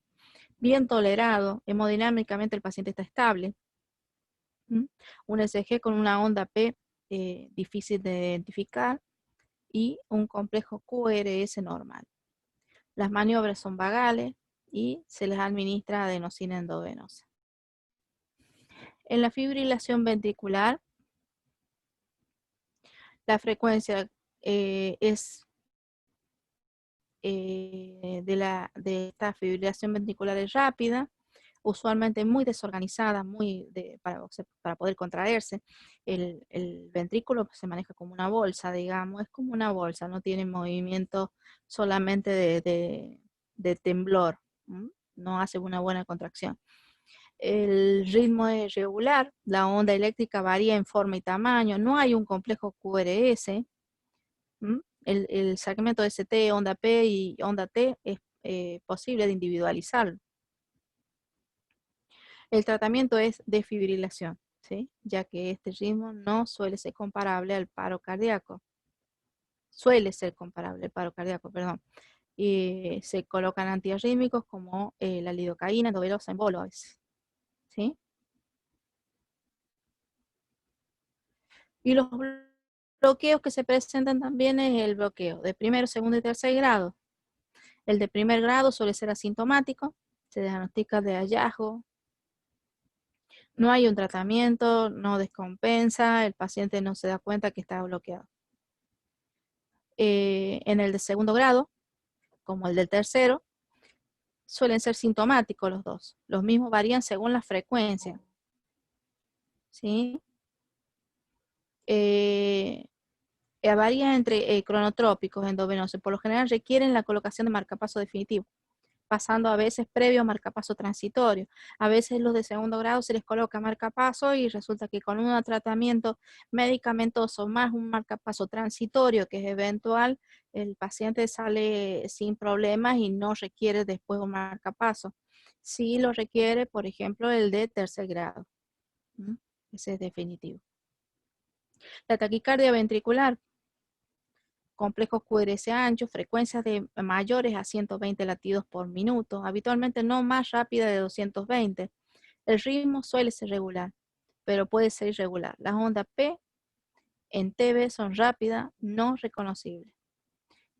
bien tolerado, hemodinámicamente el paciente está estable. Un ECG con una onda P difícil de identificar y un complejo QRS normal. Las maniobras son vagales y se les administra adenosina endovenosa. En la fibrilación ventricular, la frecuencia es de esta fibrilación ventricular es rápida, usualmente muy desorganizada, para poder contraerse. El ventrículo se maneja como una bolsa, digamos, es como una bolsa, no tiene movimiento solamente de temblor, ¿m? No hace una buena contracción. El ritmo es regular, la onda eléctrica varía en forma y tamaño, no hay un complejo QRS. El segmento ST, onda P y onda T es posible de individualizarlo. El tratamiento es desfibrilación, ¿sí? Ya que este ritmo no suele ser comparable al paro cardíaco. Suele ser comparable al paro cardíaco, perdón. Y se colocan antiarrítmicos como la lidocaína, doverosa en bolos, ¿sí? Y los bloqueos que se presentan también es el bloqueo de primero, segundo y tercer grado. El de primer grado suele ser asintomático, se diagnostica de hallazgo, no hay un tratamiento, no descompensa, el paciente no se da cuenta que está bloqueado. En el de segundo grado, como el del tercero, suelen ser sintomáticos los dos. Los mismos varían según la frecuencia. ¿Sí? Varían entre cronotrópicos endovenosos. Por lo general requieren la colocación de marcapaso definitivo, pasando a veces previo a marcapaso transitorio. A veces los de segundo grado se les coloca marcapaso y resulta que con un tratamiento medicamentoso más un marcapaso transitorio que es eventual, el paciente sale sin problemas y no requiere después un marcapaso. Sí lo requiere, por ejemplo, el de tercer grado. Ese es definitivo. La taquicardia ventricular, complejos QRS anchos, frecuencias de mayores a 120 latidos por minuto, habitualmente no más rápida de 220. El ritmo suele ser regular, pero puede ser irregular. Las ondas P en TB son rápidas, no reconocibles.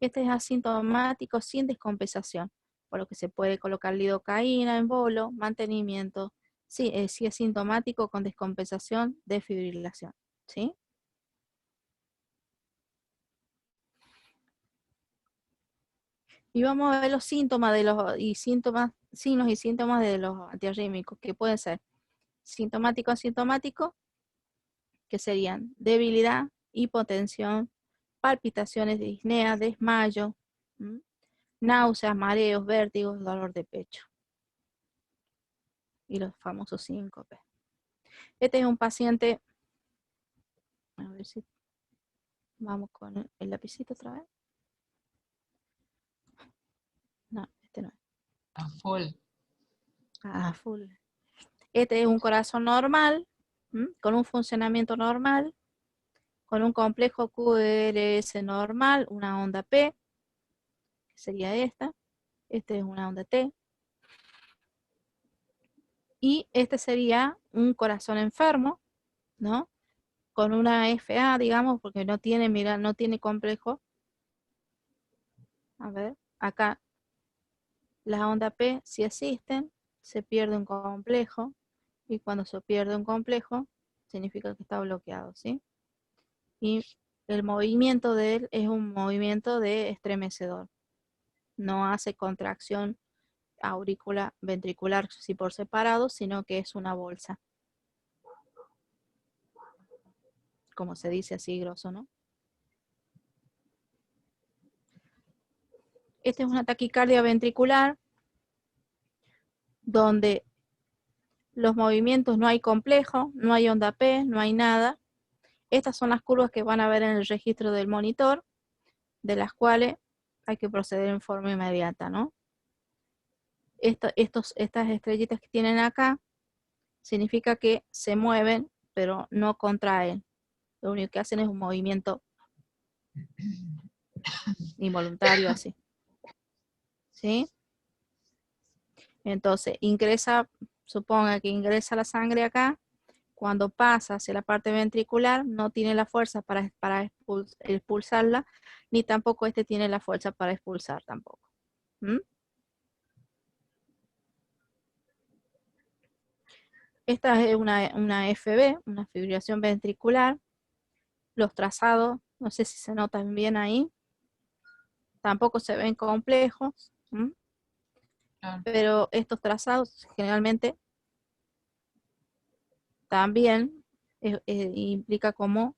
Este es asintomático sin descompensación, por lo que se puede colocar lidocaína en bolo, mantenimiento, si es sintomático con descompensación de fibrilación. ¿Sí? Y vamos a ver los síntomas signos y síntomas de los antiarrítmicos, que pueden ser sintomático, asintomático, que serían debilidad, hipotensión, palpitaciones de disnea, desmayo, náuseas, mareos, vértigos, dolor de pecho. Y los famosos síncopes. Este es un paciente, a ver si vamos con el lapicito otra vez. No, este no es. A full. Ah, full. Este es un corazón normal, con un funcionamiento normal, con un complejo QRS normal, una onda P, que sería esta. Este es una onda T. Y este sería un corazón enfermo, ¿no? Con una FA, digamos, porque no tiene, mira, no tiene complejo. A ver, acá las ondas P si existen, se pierde un complejo, y cuando se pierde un complejo, significa que está bloqueado, ¿sí? Y el movimiento de él es un movimiento de estremecedor. No hace contracción aurícula ventricular sí por separado, sino que es una bolsa. Como se dice así grosso, ¿no? Esta es una taquicardia ventricular donde los movimientos no hay complejo, no hay onda P, no hay nada. Estas son las curvas que van a ver en el registro del monitor, de las cuales hay que proceder en forma inmediata, ¿no? Estas estrellitas que tienen acá significa que se mueven, pero no contraen. Lo único que hacen es un movimiento involuntario así. ¿Sí? Entonces, ingresa, suponga que ingresa la sangre acá, cuando pasa hacia la parte ventricular, no tiene la fuerza para expulsarla, ni tampoco este tiene la fuerza para expulsar tampoco. Esta es una FB, una fibrilación ventricular. Los trazados, no sé si se notan bien ahí. tampoco se ven complejos, pero estos trazados generalmente también implica como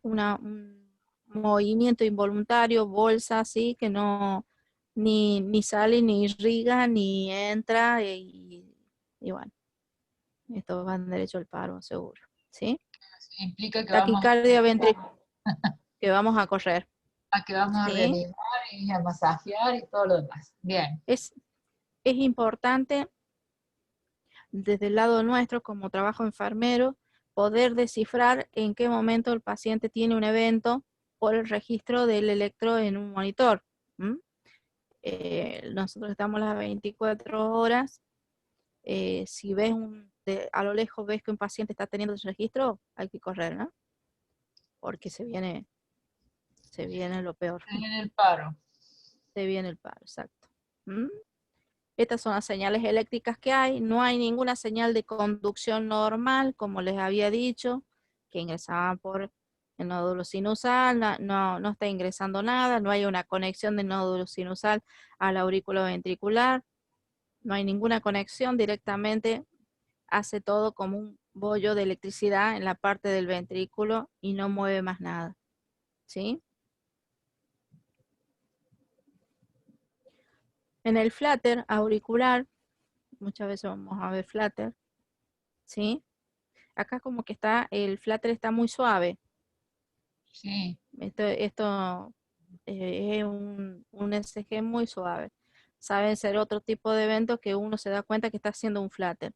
un movimiento involuntario, bolsa así, que no ni sale, ni irriga, ni entra, y bueno, estos van derecho al paro, seguro, ¿sí? Implica que Taquicardia ventricular, que vamos a correr. a que vamos a ¿sí? reanimar y a masajear y todo lo demás. Bien. Es importante desde el lado nuestro, como trabajo enfermero, poder descifrar en qué momento el paciente tiene un evento por el registro del electro en un monitor. Nosotros estamos las 24 horas. Si ves a lo lejos ves que un paciente está teniendo ese registro, hay que correr, ¿no? Porque se viene lo peor. Se viene el paro. Se viene el paro, exacto. Estas son las señales eléctricas que hay. No hay ninguna señal de conducción normal, como les había dicho, que ingresaban por el nódulo sinusal. No está ingresando nada. No hay una conexión del nódulo sinusal al aurículo ventricular. No hay ninguna conexión. Directamente hace todo como un bollo de electricidad en la parte del ventrículo y no mueve más nada. ¿Sí? En el flutter auricular, muchas veces vamos a ver flutter, ¿sí? Acá como que el flutter está muy suave. Sí. Esto es un ECG muy suave. Saben ser otro tipo de eventos que uno se da cuenta que está haciendo un flutter.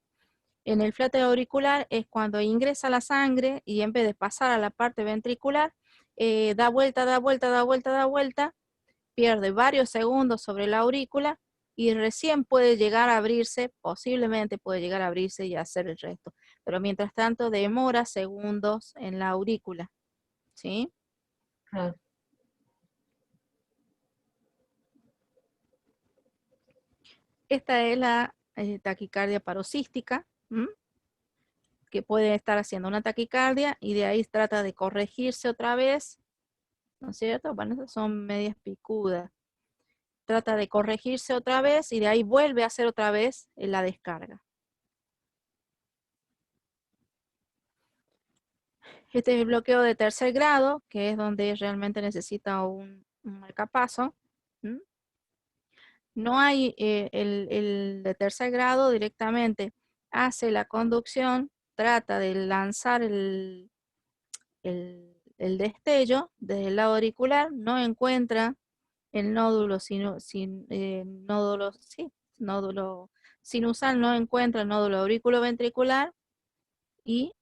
En el flutter auricular es cuando ingresa la sangre y en vez de pasar a la parte ventricular, da vuelta, da vuelta, da vuelta, da vuelta, pierde varios segundos sobre la aurícula y recién puede llegar a abrirse, posiblemente puede llegar a abrirse y hacer el resto. Pero mientras tanto demora segundos en la aurícula, ¿sí? Claro. Esta es la taquicardia paroxística, que puede estar haciendo una taquicardia y de ahí trata de corregirse otra vez, ¿no es cierto? Bueno, esas son medias picudas. Trata de corregirse otra vez y de ahí vuelve a hacer otra vez la descarga. Este es el bloqueo de tercer grado, que es donde realmente necesita un marcapaso. No hay el de tercer grado directamente. Hace la conducción, trata de lanzar el destello desde el lado auricular, no encuentra el nódulo, nódulo sinusal, no encuentra el nódulo auriculoventricular y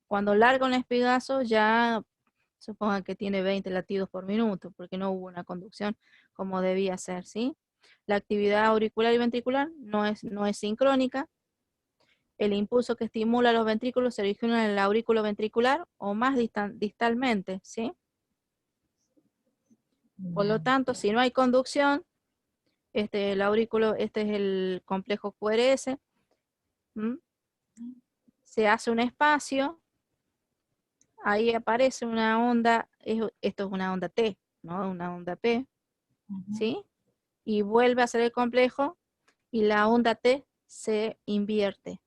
cuando larga un espigazo ya suponga que tiene 20 latidos por minuto porque no hubo una conducción como debía ser, ¿sí? La actividad auricular y ventricular no es sincrónica. El impulso que estimula los ventrículos se origina en el aurículo ventricular o más distalmente, ¿sí? Por lo tanto, si no hay conducción, este es el complejo QRS, se hace un espacio, ahí aparece una onda, esto es una onda T, ¿no? Una onda P, ¿sí? Y vuelve a ser el complejo y la onda T se invierte.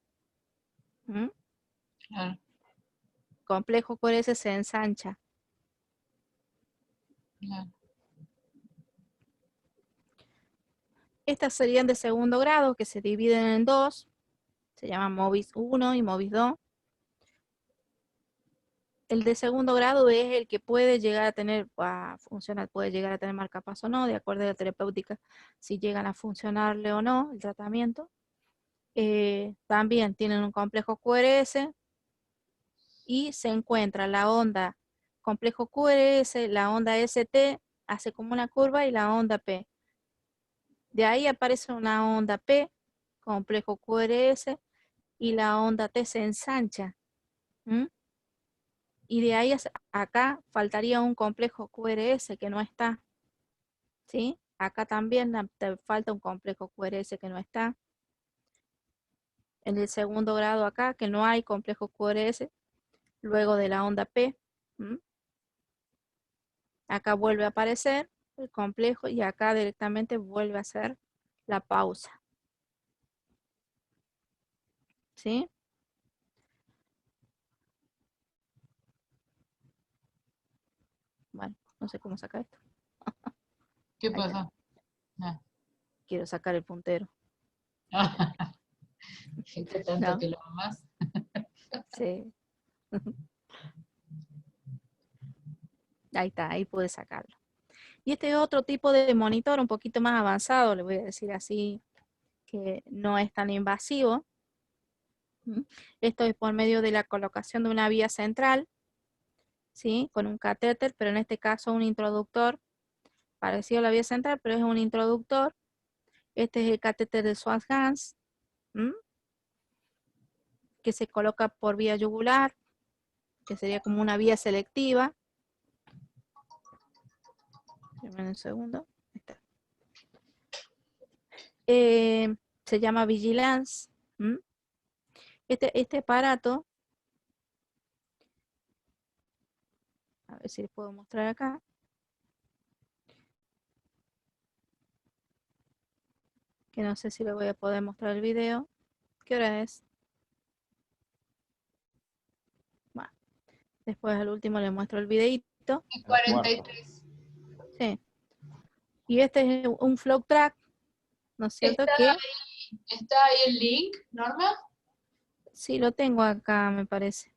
Claro. Complejo QRS se ensancha. Claro. Estas serían de segundo grado, que se dividen en dos. Se llaman MOVIS 1 y MOVIS 2. El de segundo grado es el que puede llegar a tener, puede llegar a tener marcapaso o no, de acuerdo a la terapéutica, si llegan a funcionarle o no el tratamiento. También tienen un complejo QRS y se encuentra la onda complejo QRS, la onda ST, hace como una curva y la onda P. De ahí aparece una onda P, complejo QRS, y la onda T se ensancha. Y de ahí acá faltaría un complejo QRS que no está. ¿Sí? Acá también te falta un complejo QRS que no está. En el segundo grado acá, que no hay complejo QRS, luego de la onda P. Acá vuelve a aparecer el complejo, y acá directamente vuelve a hacer la pausa. ¿Sí? Bueno, no sé cómo sacar esto. ¿Qué Ahí está. pasó? Ah. Quiero sacar el puntero. ¿Viste tanto ¿No? que lo amas? Sí. Ahí está, ahí pude sacarlo. Y este es otro tipo de monitor un poquito más avanzado, le voy a decir así, que no es tan invasivo. Esto es por medio de la colocación de una vía central, ¿sí? Con un catéter, pero en este caso un introductor, parecido a la vía central, pero es un introductor. Este es el catéter de Swan-Ganz, que se coloca por vía yugular, que sería como una vía selectiva. Esperen un segundo. Ahí está. Se llama Vigilance. Este aparato, a ver si les puedo mostrar acá. Que no sé si le voy a poder mostrar el video. ¿Qué hora es? Bueno, después al último le muestro el videito. 43. Sí. Y este es un flow track, ¿no es cierto? Que ¿Está ahí el link, Norma? sí lo tengo acá, me parece.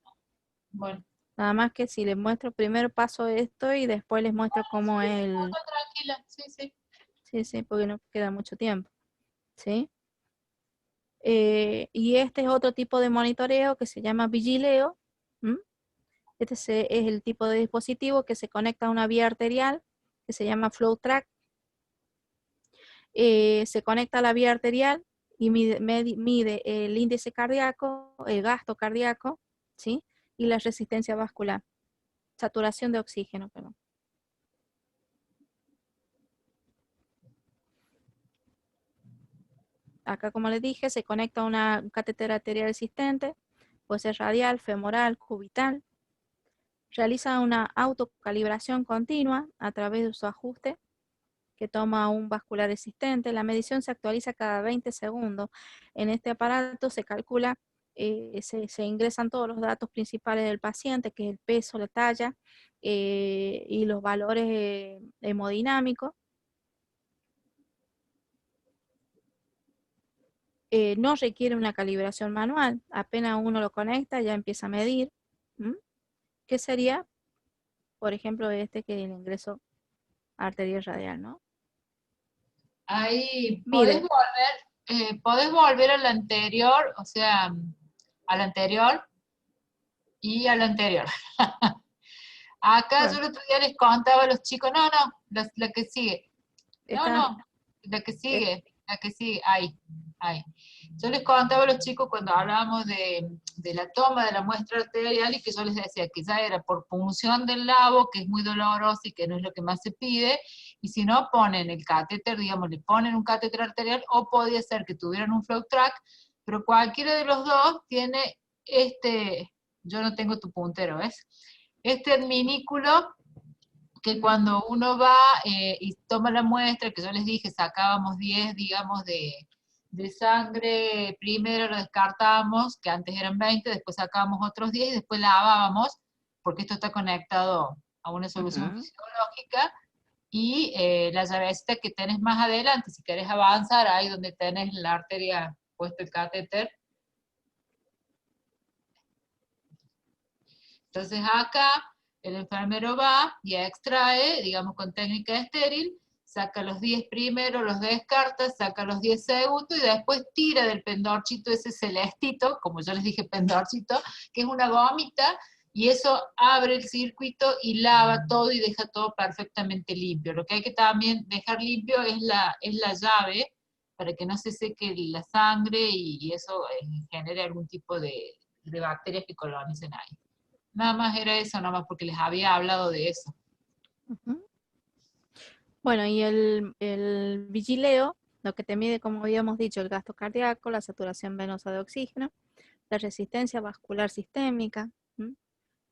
Bueno. Nada más que si les muestro, primero paso esto y después les muestro cómo es el... No, tranquila, sí, sí. Sí, sí, porque no queda mucho tiempo. ¿Sí? Y este es otro tipo de monitoreo que se llama vigileo. Este es el tipo de dispositivo que se conecta a una vía arterial que se llama flow track. Se conecta a la vía arterial y mide el índice cardíaco, el gasto cardíaco, ¿sí? Y la resistencia vascular, saturación de oxígeno, perdón. Acá, como les dije, se conecta a un catéter arterial existente, puede ser radial, femoral, cubital. Realiza una autocalibración continua a través de su ajuste que toma un vascular existente. La medición se actualiza cada 20 segundos. En este aparato se calcula, se ingresan todos los datos principales del paciente, que es el peso, la talla y los valores hemodinámicos. No requiere una calibración manual. Apenas uno lo conecta, ya empieza a medir. ¿Qué sería? Por ejemplo, este que es el ingreso arterial radial, ¿no? Ahí Mide. podés volver al anterior, o sea, al anterior y al anterior. Acá Bueno, yo el otro día les contaba a los chicos, no, la que sigue. está, La que es- sigue, ahí, ahí. Yo les contaba a los chicos cuando hablábamos de la toma de la muestra arterial y que yo les decía que ya era por punción del labo, que es muy doloroso y que no es lo que más se pide, y si no ponen el catéter, digamos, le ponen un catéter arterial, o podía ser que tuvieran un flow track, pero cualquiera de los dos tiene yo no tengo tu puntero, ¿ves? Este adminículo que cuando uno va y toma la muestra, que yo les dije, sacábamos 10, digamos, de sangre, primero lo descartábamos, que antes eran 20, después sacábamos otros 10 y después lavábamos, porque esto está conectado a una solución fisiológica, y la llavecita que tenés más adelante, si querés avanzar, ahí donde tenés la arteria puesto el catéter. Entonces acá el enfermero va y extrae, digamos con técnica estéril, saca los 10 primeros, los descarta, saca los 10 segundos y después tira del pendorchito ese celestito, como yo les dije pendorchito, que es una gomita, y eso abre el circuito y lava todo y deja todo perfectamente limpio. Lo que hay que también dejar limpio es la llave, para que no se seque la sangre y eso genere algún tipo de bacterias que colonicen ahí. Nada más era eso, nada más porque les había hablado de eso. Bueno, y el vigileo, lo que te mide, como habíamos dicho, el gasto cardíaco, la saturación venosa de oxígeno, la resistencia vascular sistémica,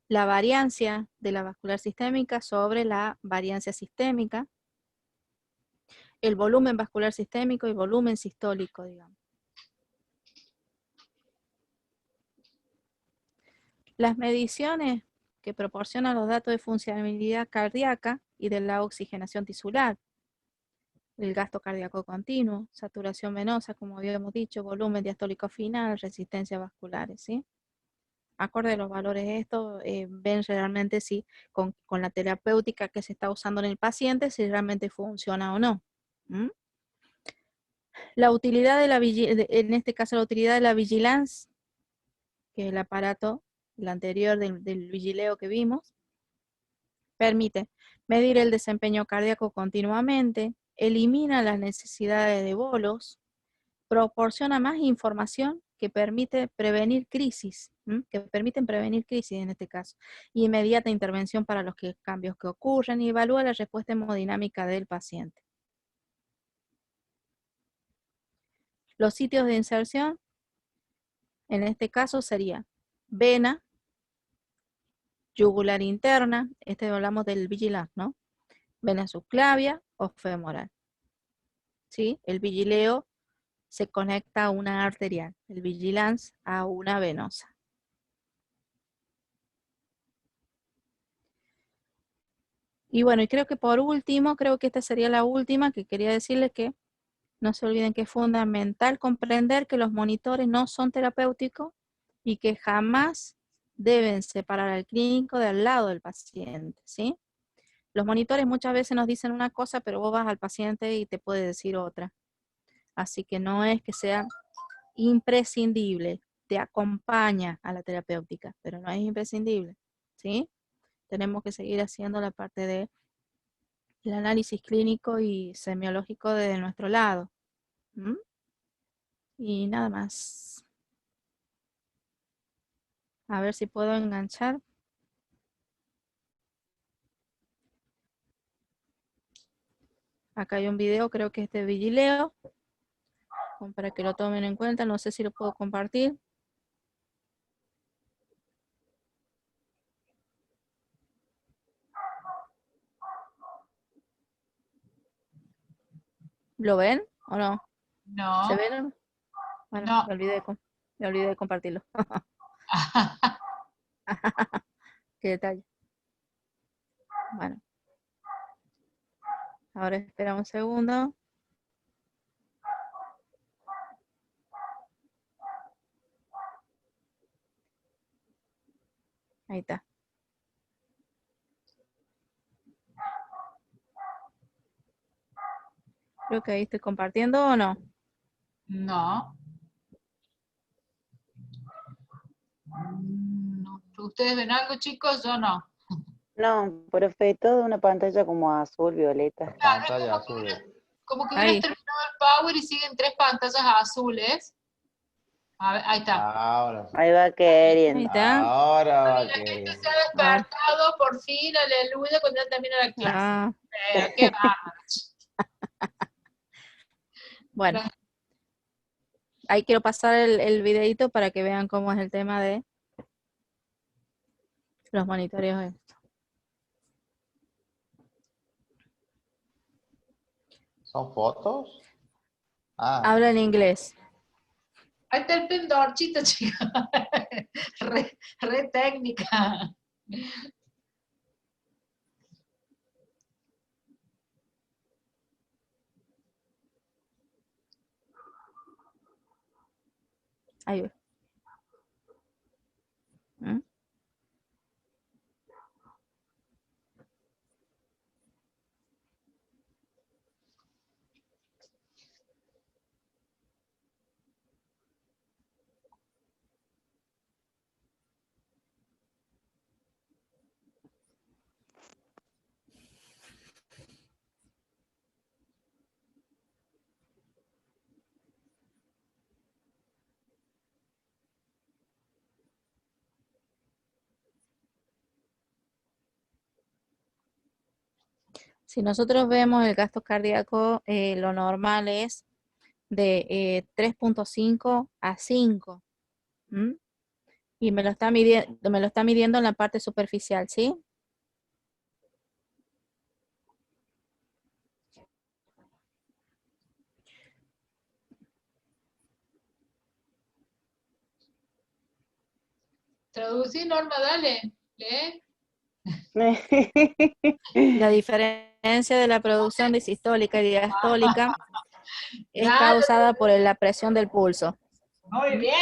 la variancia de la vascular sistémica sobre la variancia sistémica, el volumen vascular sistémico y volumen sistólico, digamos. Las mediciones que proporcionan los datos de funcionalidad cardíaca y de la oxigenación tisular, el gasto cardíaco continuo, saturación venosa, como habíamos dicho, volumen diastólico final, resistencia vascular, ¿sí? Acorde a los valores estos, ven realmente si con la terapéutica que se está usando en el paciente, si realmente funciona o no. ¿Mm? La utilidad de en este caso la utilidad de la vigilance, que es el aparato, el anterior del vigileo que vimos, permite medir el desempeño cardíaco continuamente, elimina las necesidades de bolos, proporciona más información que permite prevenir crisis, que permiten prevenir crisis en este caso, inmediata intervención para los cambios que ocurren y evalúa la respuesta hemodinámica del paciente. Los sitios de inserción, en este caso sería vena, yugular interna, hablamos del vigilance, ¿no? Vena subclavia o femoral. ¿Sí? El vigileo se conecta a una arterial, el vigilance a una venosa. Y bueno, y creo que por último, creo que esta sería la última que quería decirles, que no se olviden que es fundamental comprender que los monitores no son terapéuticos y que jamás deben separar al clínico de al lado del paciente, ¿sí? Los monitores muchas veces nos dicen una cosa, pero vos vas al paciente y te puede decir otra. Así que no es que sea imprescindible, te acompaña a la terapéutica, pero no es imprescindible, ¿sí? Tenemos que seguir haciendo la parte de el análisis clínico y semiológico de nuestro lado. Y nada más. A ver si puedo enganchar. Acá hay un video, creo que es de vigileo, para que lo tomen en cuenta. No sé si lo puedo compartir. ¿Lo ven o no? No. ¿Se ven? Bueno, No. me olvidé de compartirlo. Qué detalle. Bueno. Ahora espera un segundo. Ahí está. Creo que ahí estoy compartiendo, ¿o no? No. ¿Ustedes ven algo, chicos, o no? No, profe, toda una pantalla como azul, violeta. Pantalla azul. Como que Ahí. hubieras terminado el Power y siguen 3 pantallas azules. A ver, ahí está. Ahora. Ahí va Ahí queriendo. está. Ahora va La gente se ha A ver. despertado, por fin, aleluya, cuando ya termina la clase. Ah, Qué bárbaro. bueno. Ahí quiero pasar el videito para que vean cómo es el tema de los monitoreos. ¿Son fotos? Ah, Habla en inglés. Ahí está el pendorchito, chicos. Re técnica. Ahí va. ¿Mm? Si nosotros vemos el gasto cardíaco, lo normal es de 3.5 a 5. Y me lo está midiendo en la parte superficial, ¿sí? Traducí, Norma, dale, lee. La diferencia de la producción disistólica y diastólica es Dale. causada por la presión del pulso. Muy bien.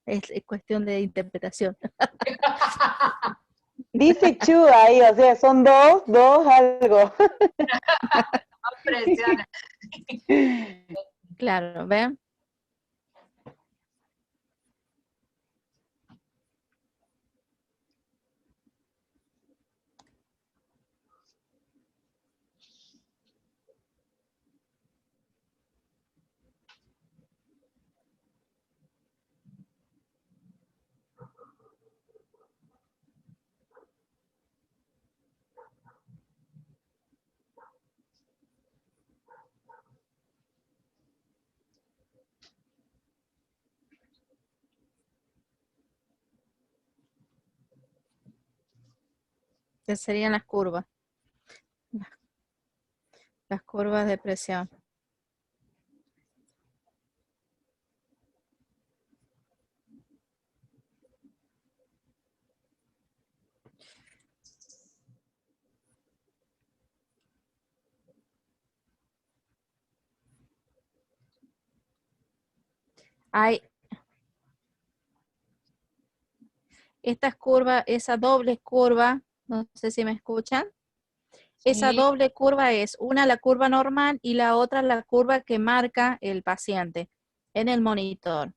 Es cuestión de interpretación. Dice chu ahí, o sea, son dos algo. No presiones. Claro, ¿ven? ¿Qué serían las curvas? Las curvas de presión. Hay estas curvas, esa doble curva, no sé si me escuchan. Esa Sí. doble curva es una la curva normal y la otra la curva que marca el paciente en el monitor.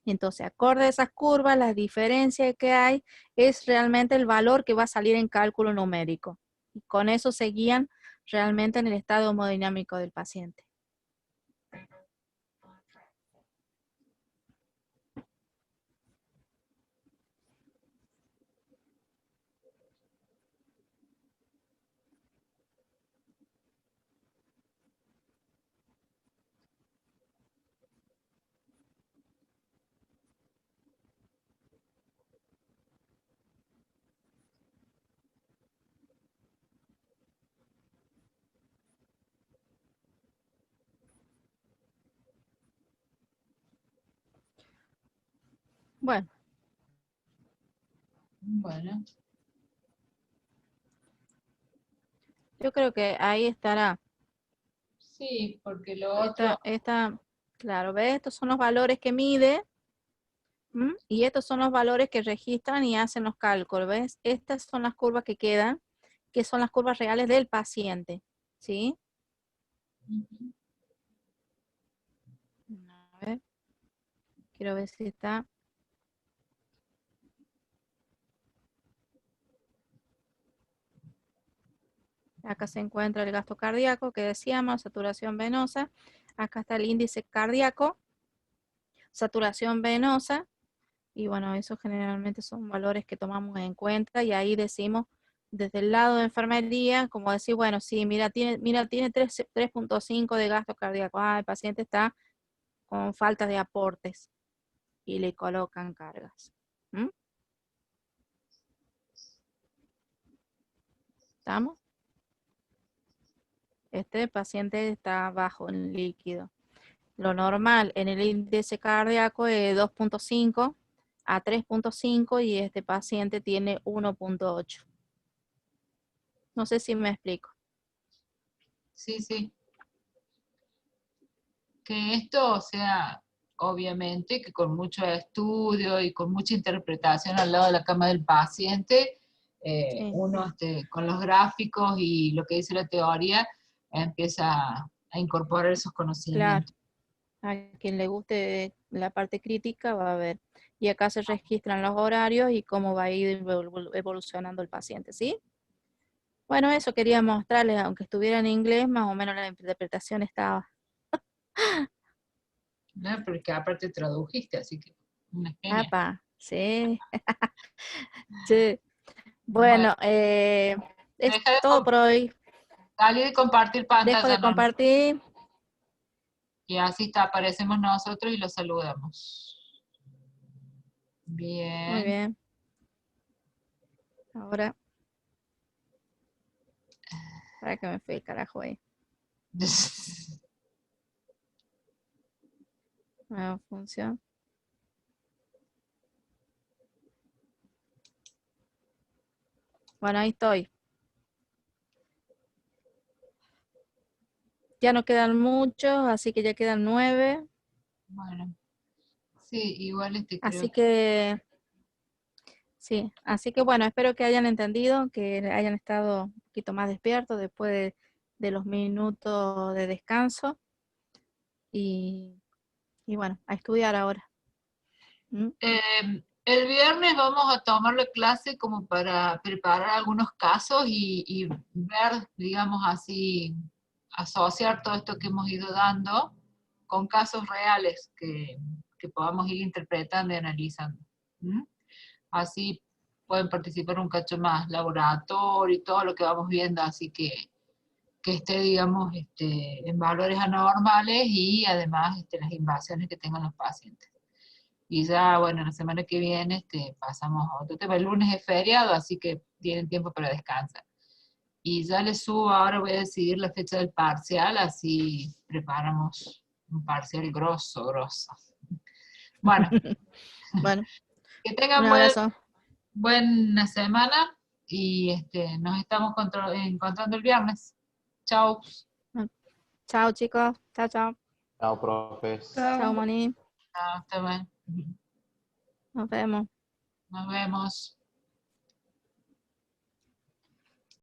Entonces, acorde a esas curvas, la diferencia que hay es realmente el valor que va a salir en cálculo numérico. Y con eso se guían realmente en el estado hemodinámico del paciente. Bueno, Bueno, yo creo que ahí estará. sí, porque lo otro, Claro, ¿ves? Estos son los valores que mide. Y estos son los valores que registran y hacen los cálculos, ¿ves? Estas son las curvas que quedan, que son las curvas reales del paciente, ¿sí? ujú, A ver, quiero ver si está. Acá se encuentra el gasto cardíaco, que decíamos, saturación venosa. Acá está el índice cardíaco, saturación venosa. Y bueno, esos generalmente son valores que tomamos en cuenta y ahí decimos desde el lado de enfermería, como decir, bueno, sí, mira, tiene 3.5 de gasto cardíaco. El paciente está con falta de aportes y le colocan cargas. ¿Estamos? Este paciente está bajo en líquido. Lo normal en el índice cardíaco es 2.5 a 3.5 y este paciente tiene 1.8. No sé si me explico. sí, sí. Que esto, o sea, obviamente que con mucho estudio y con mucha interpretación al lado de la cama del paciente, Sí, uno con los gráficos y lo que dice la teoría empieza a incorporar esos claro. conocimientos. A quien le guste la parte crítica va a ver. Y acá se registran los horarios y cómo va a ir evolucionando el paciente, ¿sí? Bueno, eso quería mostrarles, aunque estuviera en inglés, más o menos la interpretación estaba. ¿No? Porque aparte tradujiste, así que una genia. Apa, sí. Sí. Bueno, Bueno, es deja de todo por hoy. salir y compartir Dejo pantalla, de Norma. compartir. Y así está, aparecemos nosotros y los saludamos. Muy Bien. bien. Ahora, para que me fui el carajo ahí. Nueva función. Bueno, ahí estoy. Ya no quedan muchos, así que ya quedan 9. Bueno, sí, igual creo Así que, sí, así que bueno, espero que hayan entendido, que hayan estado un poquito más despiertos después de los minutos de descanso. Y bueno, a estudiar ahora. ¿Mm? El viernes vamos a tomar la clase como para preparar algunos casos y ver, digamos así, asociar todo esto que hemos ido dando con casos reales que podamos ir interpretando y analizando. ¿Mm? Así pueden participar un cacho más, laboratorio y todo lo que vamos viendo, así que esté, digamos, en valores anormales y además las invasiones que tengan los pacientes. Y ya, bueno, la semana que viene pasamos a otro tema. El lunes es feriado, así que tienen tiempo para descansar. Y ya les subo, ahora voy a decidir la fecha del parcial, así preparamos un parcial grosso. Bueno, Bueno, que un tengan abrazo. buena semana y nos estamos encontrando el viernes. Chao. Chao, chicos. Chao, chao. Chao, profes. Chao, Moni. Chao, hasta luego. Nos vemos. Nos vemos.